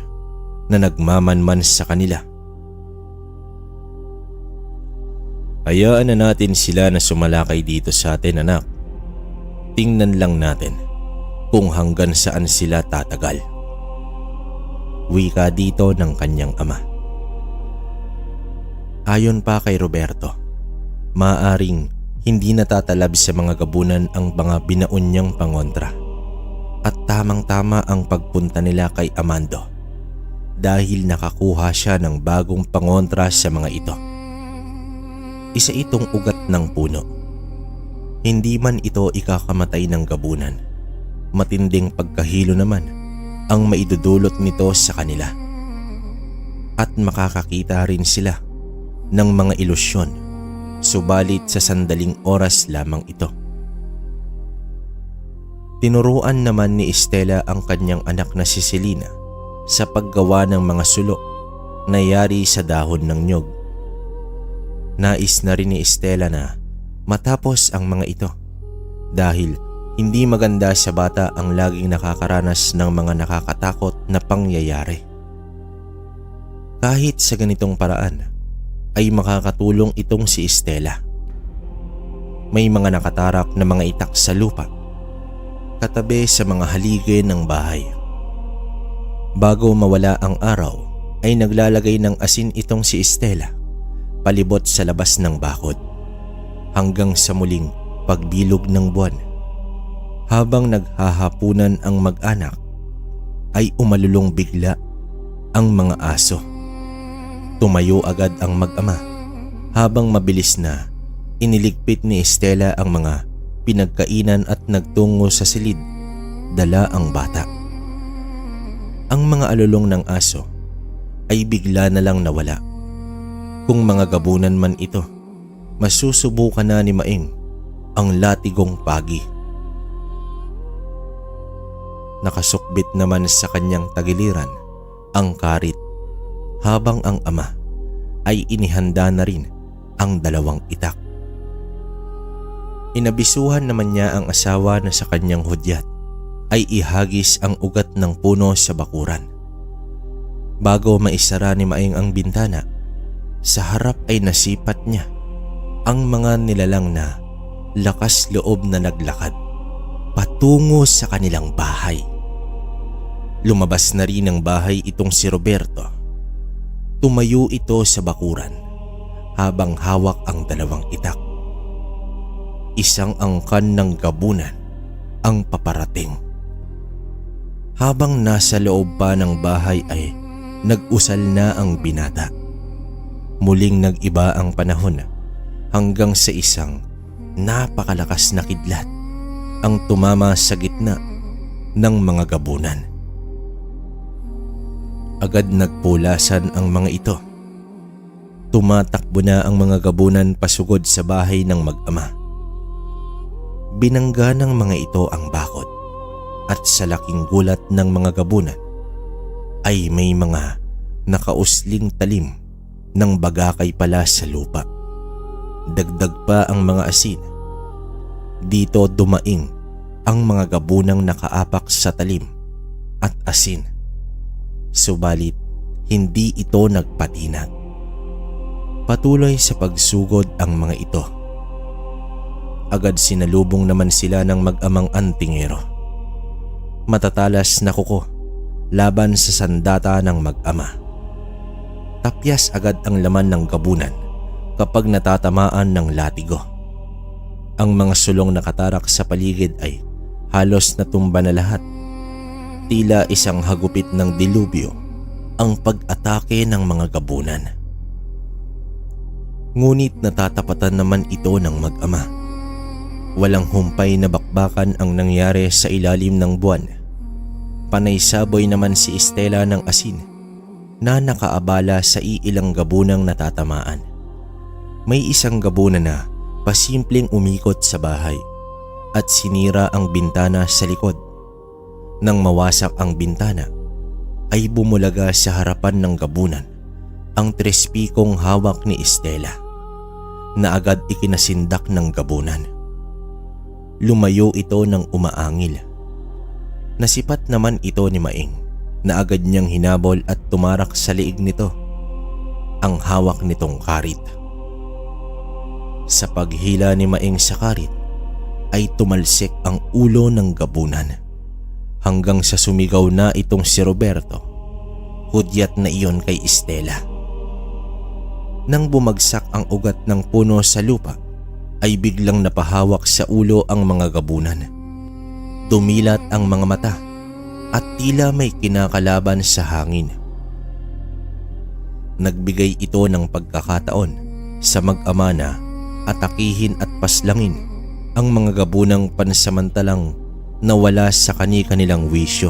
na nagmamanman sa kanila. Hayaan na natin sila na sumalakay dito sa atin anak. Tingnan lang natin kung hanggang saan sila tatagal. Wika dito ng kanyang ama. Ayon pa kay Roberto, maaring hindi natatalab sa mga gabunan ang mga binaon niyang pangontra. At tamang-tama ang pagpunta nila kay Amando dahil nakakuha siya ng bagong pangontra sa mga ito. Isa itong ugat ng puno. Hindi man ito ikakamatay ng gabunan, matinding pagkahilo naman ang maidudulot nito sa kanila. At makakakita rin sila ng mga ilusyon, subalit sa sandaling oras lamang ito. Tinuruan naman ni Estela ang kanyang anak na si Selena sa paggawa ng mga sulok na yari sa dahon ng nyog. Nais na rin ni Estela na matapos ang mga ito dahil hindi maganda sa bata ang laging nakakaranas ng mga nakakatakot na pangyayari. Kahit sa ganitong paraan ay makakatulong itong si Estela. May mga nakatarak na mga itak sa lupa katabi sa mga haligi ng bahay. Bago mawala ang araw ay naglalagay ng asin itong si Estela palibot sa labas ng bakod hanggang sa muling pagbilog ng buwan. Habang naghahapunan ang mag-anak ay umalulong bigla ang mga aso. Tumayo agad ang mag-ama habang mabilis na iniligpit ni Estela ang mga pinagkainan at nagtungo sa silid, dala ang bata. Ang mga alulong ng aso ay bigla na lang nawala. Kung mga gabunan man ito, masusubukan na ni Maeng ang latigong pagi. Nakasukbit naman sa kanyang tagiliran ang karit habang ang ama ay inihanda na rin ang dalawang itak. Inabisuhan naman niya ang asawa na sa kanyang hudyat ay ihagis ang ugat ng puno sa bakuran. Bago maisara ni Maeng ang bintana, sa harap ay nasipat niya ang mga nilalang na lakas loob na naglakad patungo sa kanilang bahay. Lumabas na rin ng bahay itong si Roberto. Tumayo ito sa bakuran habang hawak ang dalawang itak. Isang angkan ng gabunan ang paparating. Habang nasa loob pa ng bahay ay nag-usal na ang binata. Muling nag-iba ang panahon hanggang sa isang napakalakas na kidlat ang tumama sa gitna ng mga gabunan. Agad nagpulasan ang mga ito. Tumatakbo na ang mga gabunan pasugod sa bahay ng mag-ama. Binangga ng mga ito ang bakod at sa laking gulat ng mga gabunan ay may mga nakausling talim ng bagakay pala sa lupa. Dagdag pa ang mga asin. Dito dumaing ang mga gabunang nakaapak sa talim at asin. Subalit hindi ito nagpatinag. Patuloy sa pagsugod ang mga ito. Agad sinalubong naman sila ng mag-amang antingero. Matatalas na kuko laban sa sandata ng mag-ama. Tapyas agad ang laman ng gabunan kapag natatamaan ng latigo. Ang mga sulong nakatarak sa paligid ay halos natumba na lahat. Tila isang hagupit ng dilubyo ang pag-atake ng mga gabunan. Ngunit natatapatan naman ito ng mag-ama. Walang humpay na bakbakan ang nangyari sa ilalim ng buwan. Panay saboy naman si Estela ng asin na nakaabala sa iilang gabunang natatamaan. May isang gabuna na pasimpleng umikot sa bahay at sinira ang bintana sa likod. Nang mawasak ang bintana, ay bumulaga sa harapan ng gabunan ang trespikong hawak ni Estela na agad ikinasindak ng gabunan. Lumayo ito ng umaangil. Nasipat naman ito ni Maeng na agad niyang hinabol at tumarak sa liig nito ang hawak nitong karit. Sa paghila ni Maeng sa karit ay tumalsik ang ulo ng gabunan hanggang sa sumigaw na itong si Roberto. Hudyat na iyon kay Estela. Nang bumagsak ang ugat ng puno sa lupa ay biglang napahawak sa ulo ang mga gabunan. Dumilat ang mga mata at tila may kinakalaban sa hangin. Nagbigay ito ng pagkakataon sa mag-ama na atakihin at paslangin ang mga gabunang pansamantalang nawala sa kani-kanilang wisyo.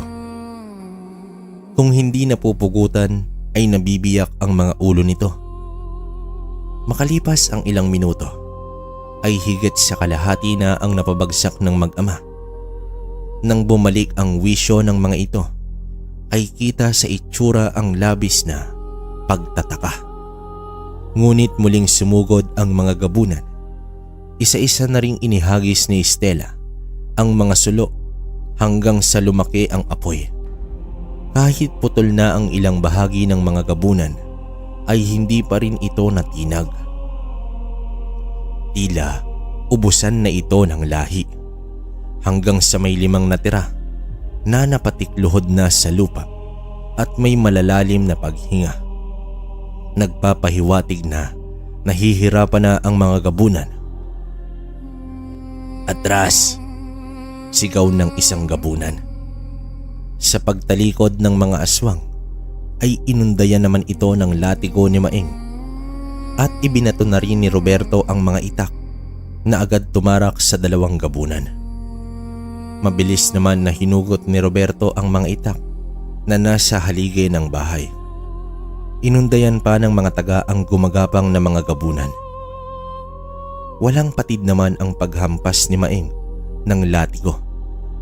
Kung hindi napupugutan ay nabibiyak ang mga ulo nito. Makalipas ang ilang minuto ay higit sa kalahati na ang napabagsak ng mag-ama. Nang bumalik ang wisyo ng mga ito ay kita sa itsura ang labis na pagtataka. Ngunit muling sumugod ang mga gabunan. Isa-isa na ring inihagis ni Stella ang mga sulo hanggang sa lumaki ang apoy. Kahit putol na ang ilang bahagi ng mga gabunan ay hindi pa rin ito natinag. Tila ubusan na ito ng lahi hanggang sa may 5 natira na napatikluhod na sa lupa at may malalalim na paghinga. Nagpapahiwatig na nahihirapan na ang mga gabunan. "Atras!" sigaw ng isang gabunan. Sa pagtalikod ng mga aswang ay inundayan naman ito ng latigo ni Maeng at ibinato na rin ni Roberto ang mga itak na agad tumarak sa 2 gabunan. Mabilis naman na hinugot ni Roberto ang mga itak na nasa haligi ng bahay. Inundayan pa ng mga taga ang gumagapang na mga gabunan. Walang patid naman ang paghampas ni Maeng ng latigo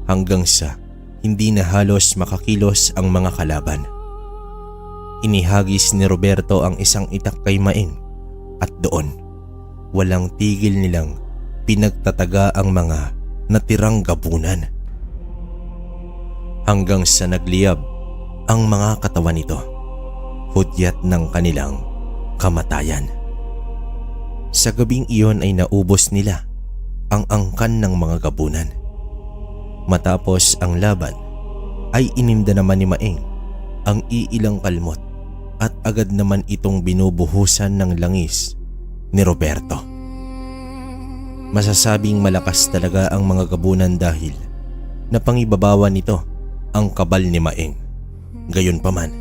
hanggang sa hindi na halos makakilos ang mga kalaban. Inihagis ni Roberto ang isang itak kay Maeng at doon walang tigil nilang pinagtataga ang mga natirang gabunan hanggang sa nagliyab ang mga katawan nito, hudyat ng kanilang kamatayan. Sa gabing iyon ay naubos nila ang angkan ng mga gabunan. Matapos ang laban ay ininda naman ni Maeng ang iilang kalmot at agad naman itong binubuhusan ng langis ni Roberto. Masasabing malakas talaga ang mga gabunan dahil napangibabawan nito ang kabal ni Maeng. Gayunpaman,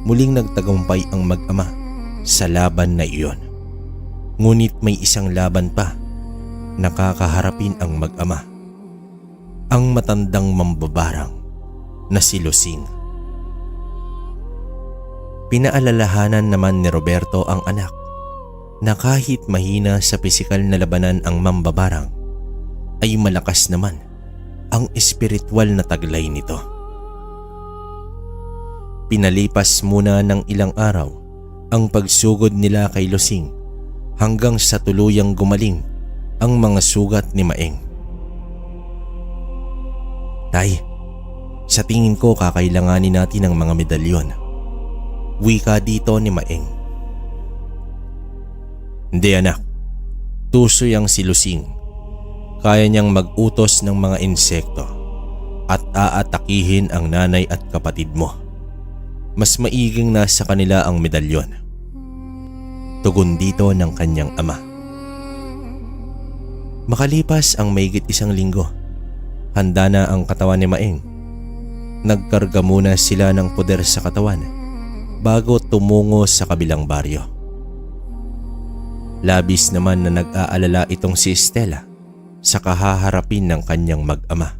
muling nagtagumpay ang mag-ama sa laban na iyon. Ngunit may isang laban pa na kakaharapin ang mag-ama. Ang matandang mambabarang na si Lusing. Pinaalalahanan naman ni Roberto ang anak na kahit mahina sa pisikal na labanan ang mambabarang ay malakas naman ang espiritual na taglay nito. Pinalipas muna ng ilang araw ang pagsugod nila kay Lusing hanggang sa tuluyang gumaling ang mga sugat ni Maeng. "Tay, sa tingin ko kakailanganin natin ng mga medalyon," wika dito ni Maeng. "Hindi anak, tusoy ang si Lusing. Kaya niyang mag-utos ng mga insekto at aatakihin ang nanay at kapatid mo. Mas maiging nasa kanila ang medalyon," tugon dito ng kanyang ama. Makalipas ang mahigit 1 linggo, handa na ang katawan ni Maeng. Nagkarga muna sila ng poder sa katawan bago tumungo sa kabilang baryo. Labis naman na nag-aalala itong si Stella sa kahaharapin ng kanyang mag-ama.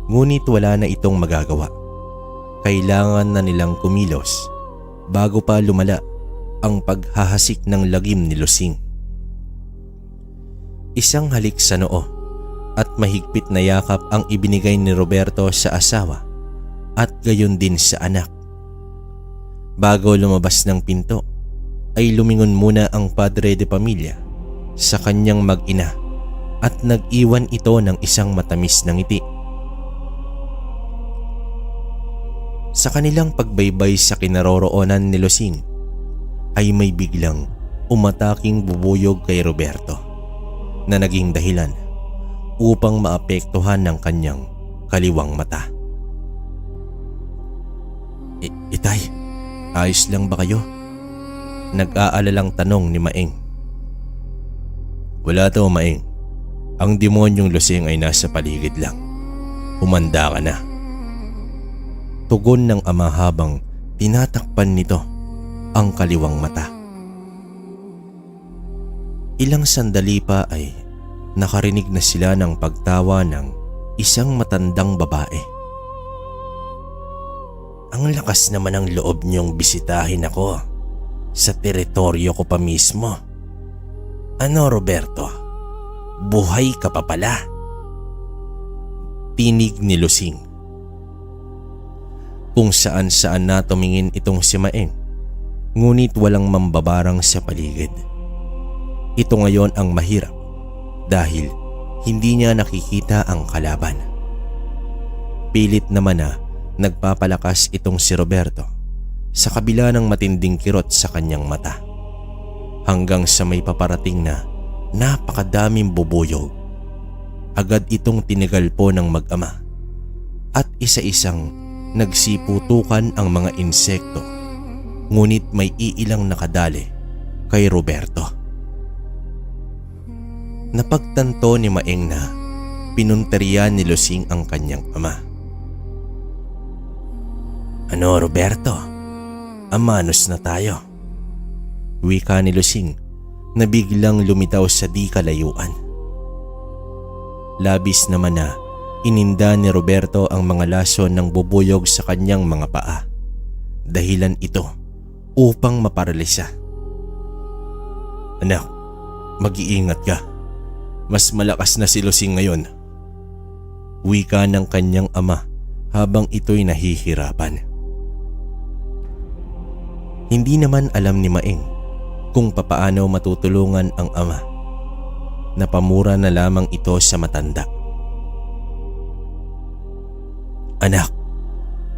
Ngunit wala na itong magagawa. Kailangan na nilang kumilos bago pa lumala ang paghahasik ng lagim ni Lusing. Isang halik sa noo at mahigpit na yakap ang ibinigay ni Roberto sa asawa at gayon din sa anak. Bago lumabas ng pinto ay lumingon muna ang padre de pamilya sa kanyang mag-ina at nag-iwan ito ng isang matamis na ngiti. Sa kanilang pagbaybay sa kinaroroonan ni Lusing ay may biglang umataking bubuyog kay Roberto na naging dahilan upang maapektuhan ng kanyang kaliwang mata. Itay, ayos lang ba kayo?" Nag-aalalang tanong ni Maeng. "Wala to, Maeng. Ang demonyong Lusing ay nasa paligid lang. Humanda ka na," tugon ng ama habang tinatakpan nito ang kaliwang mata. Ilang sandali pa ay nakarinig na sila ng pagtawa ng isang matandang babae. Ang lakas naman ng loob niyong bisitahin ako sa teritoryo ko pa mismo. Ano, Roberto? Buhay ka pa pala? Tinig ni Lusing. Kung saan-saan na tumingin itong si Maeng, ngunit walang mambabarang sa paligid. Ito ngayon ang mahirap dahil hindi niya nakikita ang kalaban. Pilit naman na nagpapalakas itong si Roberto sa kabila ng matinding kirot sa kanyang mata, hanggang sa may paparating na napakadaming bubuyog. Agad itong tinigal po ng mag-ama at isa-isang nagsiputukan ang mga insekto, ngunit may iilang nakadali kay Roberto. Napagtanto ni Maeng na pinunterian ni Lusing ang kanyang ama. Ano, Roberto? Amanos na tayo. Wika ni Lusing na biglang lumitaw sa di kalayuan. Labis naman na ininda ni Roberto ang mga lason ng bubuyog sa kanyang mga paa. Dahilan ito upang maparalisa. Anak, mag-iingat ka. Mas malakas na si Lusing ngayon. Wika ng kanyang ama habang ito'y nahihirapan. Hindi naman alam ni Maeng kung papaano matutulungan ang ama. Napamura na lamang ito sa matanda. Anak,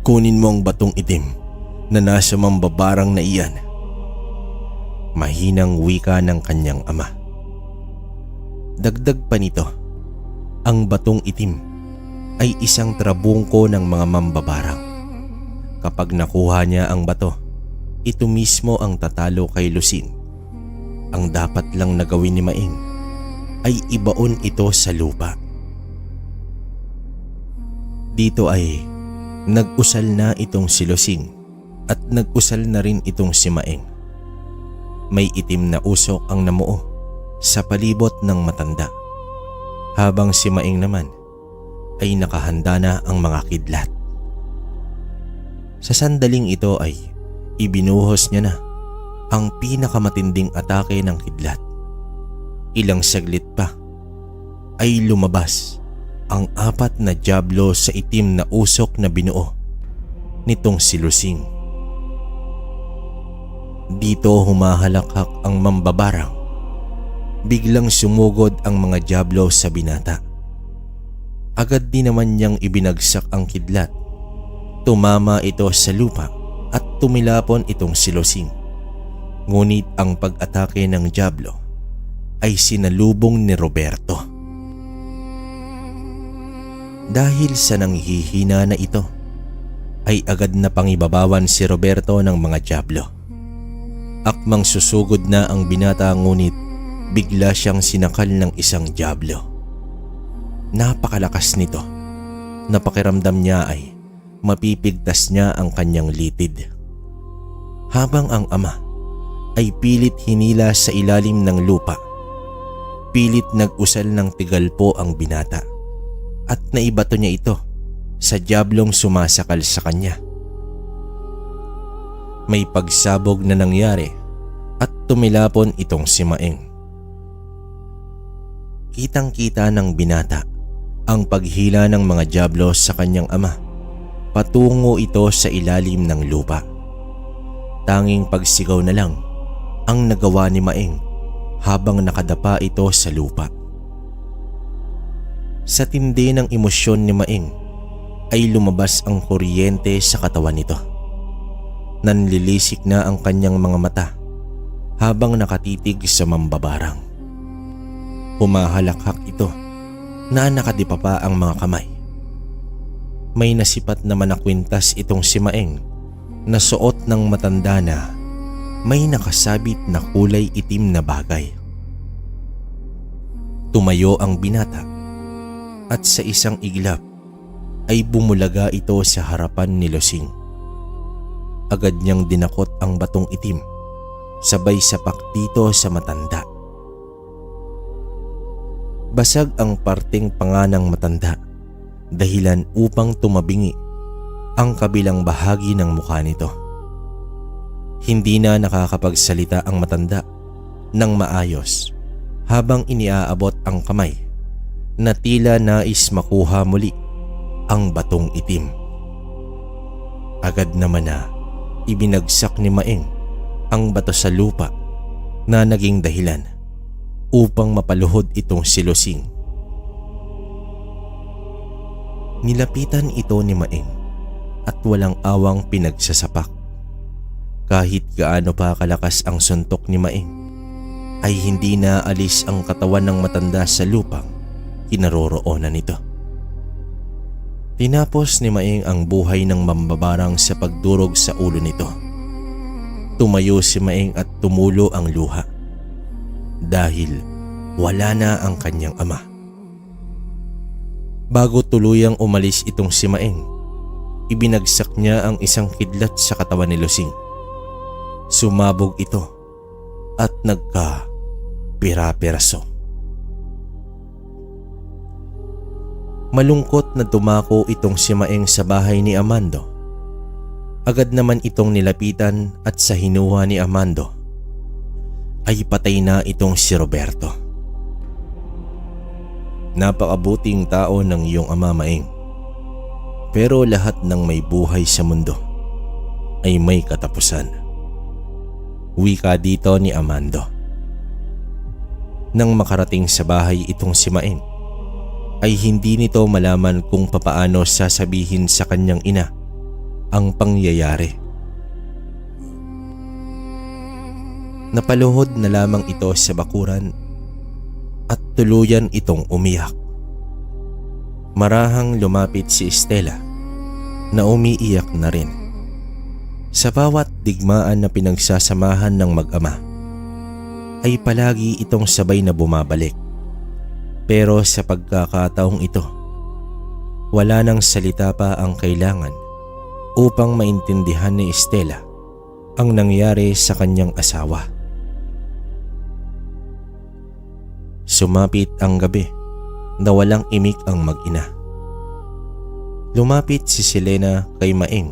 kunin mo ang batong itim na nasa mambabarang na iyan. Mahinang wika ng kanyang ama. Dagdag pa nito, ang batong itim ay isang trabungko ng mga mambabarang. Kapag nakuha niya ang bato, ito mismo ang tatalo kay Lusing. Ang dapat lang na gawin ni Maeng ay ibaon ito sa lupa. Dito ay nag-usal na itong si Lusing at nag-usal na rin itong si Maeng. May itim na usok ang namuo sa palibot ng matanda, habang si Maeng naman ay nakahanda na ang mga kidlat. Sa sandaling ito ay ibinuhos niya na ang pinakamatinding atake ng kidlat. Ilang saglit pa ay lumabas ang 4 na diablo sa itim na usok na binuo nitong si Lusing. Dito humahalakhak ang mambabarang. Biglang sumugod ang mga diablo sa binata. Agad din naman niyang ibinagsak ang kidlat. Tumama ito sa lupa at tumilapon itong si Lusing. Ngunit ang pag-atake ng diablo ay sinalubong ni Roberto. Dahil sa nanghihina na ito, ay agad na pangibabawan si Roberto ng mga diablo. Akmang susugod na ang binata, ngunit bigla siyang sinakal ng isang diablo. Napakalakas nito. Napakiramdam niya ay mapipigtas niya ang kanyang litid. Habang ang ama ay pilit hinila sa ilalim ng lupa, pilit nag-usal ng tigalpo ang binata at naibato niya ito sa diablong sumasakal sa kanya. May pagsabog na nangyari at tumilapon itong si Maeng. Kitang-kita ng binata ang paghila ng mga diablo sa kanyang ama. Patungo ito sa ilalim ng lupa. Tanging pagsigaw na lang ang nagawa ni Maeng habang nakadapa ito sa lupa. Sa tindi ng emosyon ni Maeng ay lumabas ang kuryente sa katawan nito. Nanlilisik na ang kanyang mga mata habang nakatitig sa mambabarang. Humahalakhak ito na nakadipa pa ang mga kamay. May nasipat naman na kwintas itong si Maeng na suot ng matanda na may nakasabit na kulay itim na bagay. Tumayo ang binata at sa isang iglap ay bumulaga ito sa harapan ni Lusing. Agad niyang dinakot ang batong itim, sabay sapak dito sa matanda. Basag ang parteng panga ng matanda, dahilan upang tumabingi ang kabilang bahagi ng mukha nito. Hindi na nakakapagsalita ang matanda ng maayos habang iniaabot ang kamay na tila nais makuha muli ang batong itim. Agad naman na ibinagsak ni Maeng ang bato sa lupa na naging dahilan upang mapaluhod itong si Lusing. Nilapitan ito ni Maeng at walang awang pinagsasapak. Kahit gaano pa kalakas ang suntok ni Maeng, ay hindi na alis ang katawan ng matanda sa lupang kinaroroonan nito. Tinapos ni Maeng ang buhay ng mambabarang sa pagdurog sa ulo nito. Tumayo si Maeng at tumulo ang luha dahil wala na ang kanyang ama. Bago tuluyang umalis itong si Maeng, ibinagsak niya ang isang kidlat sa katawan ni Lusing. Sumabog ito at nagka-pira-piraso. Malungkot na tumako itong si Maeng sa bahay ni Amando. Agad naman itong nilapitan at sa hinuha ni Amando ay patay na itong si Roberto. Napakabuting tao ng iyong ama, Maeng. Pero lahat ng may buhay sa mundo ay may katapusan. Wika dito ni Amando. Nang makarating sa bahay itong si Maeng, ay hindi nito malaman kung papaano sasabihin sa kanyang ina ang pangyayari. Napaluhod na lamang ito sa bakuran at tuluyan itong umiyak. Marahang lumapit si Estela na umiiyak na rin. Sa bawat digmaan na pinagsasamahan ng mag-ama ay palagi itong sabay na bumabalik. Pero sa pagkakataong ito, wala nang salita pa ang kailangan upang maintindihan ni Estela ang nangyari sa kanyang asawa. Sumapit ang gabi na walang imik ang mag-ina. Lumapit si Selena kay Maeng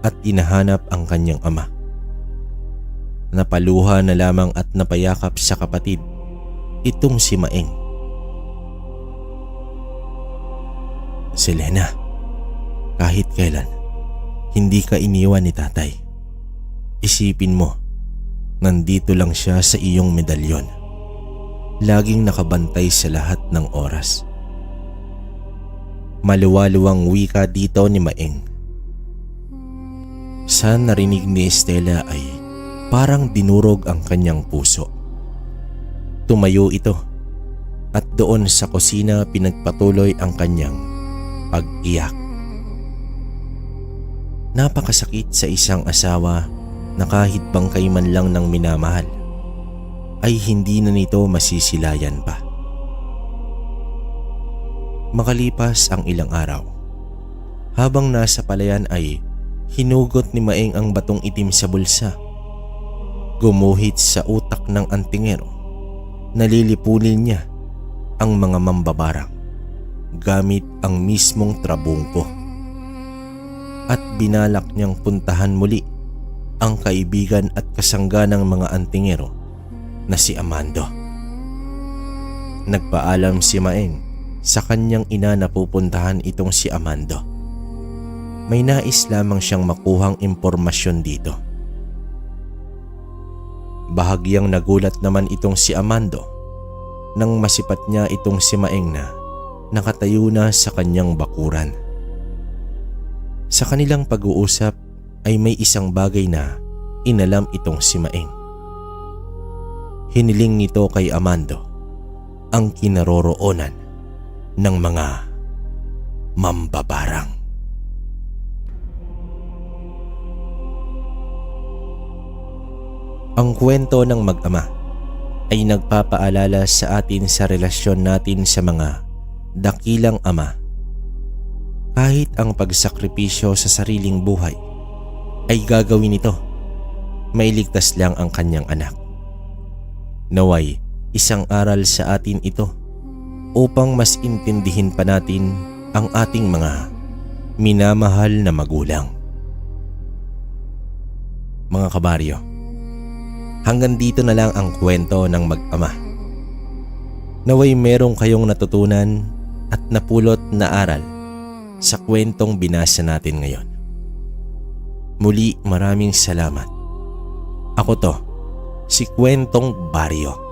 at inahanap ang kanyang ama. Napaluha na lamang at napayakap sa kapatid itong si Maeng. Selena, kahit kailan, hindi ka iniwan ni tatay. Isipin mo, nandito lang siya sa iyong medalyon. Laging nakabantay sa lahat ng oras. Maluwaluwang wika dito ni Maeng. Sa narinig ni Estela ay parang dinurog ang kanyang puso. Tumayo ito at doon sa kusina pinagpatuloy ang kanyang pag-iyak. Napakasakit sa isang asawa na kahit bangkay man lang ng minamahal ay hindi na nito masisilayan pa. Makalipas ang ilang araw, habang nasa palayan ay hinugot ni Maeng ang batong itim sa bulsa. Gumuhit sa utak ng antingero, nalilipunin niya ang mga mambabarang gamit ang mismong trabungko. At binalak niyang puntahan muli ang kaibigan at kasangga ng mga antingero na si Amando. Nagpaalam si Maeng sa kanyang ina na pupuntahan itong si Amando. May nais lamang siyang makuhang impormasyon dito. Bahagyang nagulat naman itong si Amando nang masipat niya itong si Maeng na nakatayo na sa kanyang bakuran. Sa kanilang pag-uusap ay may isang bagay na inalam itong si Maeng. Hiniling nito kay Amando ang kinaroroonan ng mga mambabarang. Ang kwento ng mag-ama ay nagpapaalala sa atin sa relasyon natin sa mga dakilang ama. Kahit ang pagsakripisyo sa sariling buhay ay gagawin nito, mailigtas lang ang kanyang anak. Naway isang aral sa atin ito upang mas intindihin pa natin ang ating mga minamahal na magulang. Mga kabaryo, hanggang dito na lang ang kwento ng mag-ama. Naway merong kayong natutunan at napulot na aral sa kwentong binasa natin ngayon. Muli maraming salamat. Ako to, si Kwentong Baryo.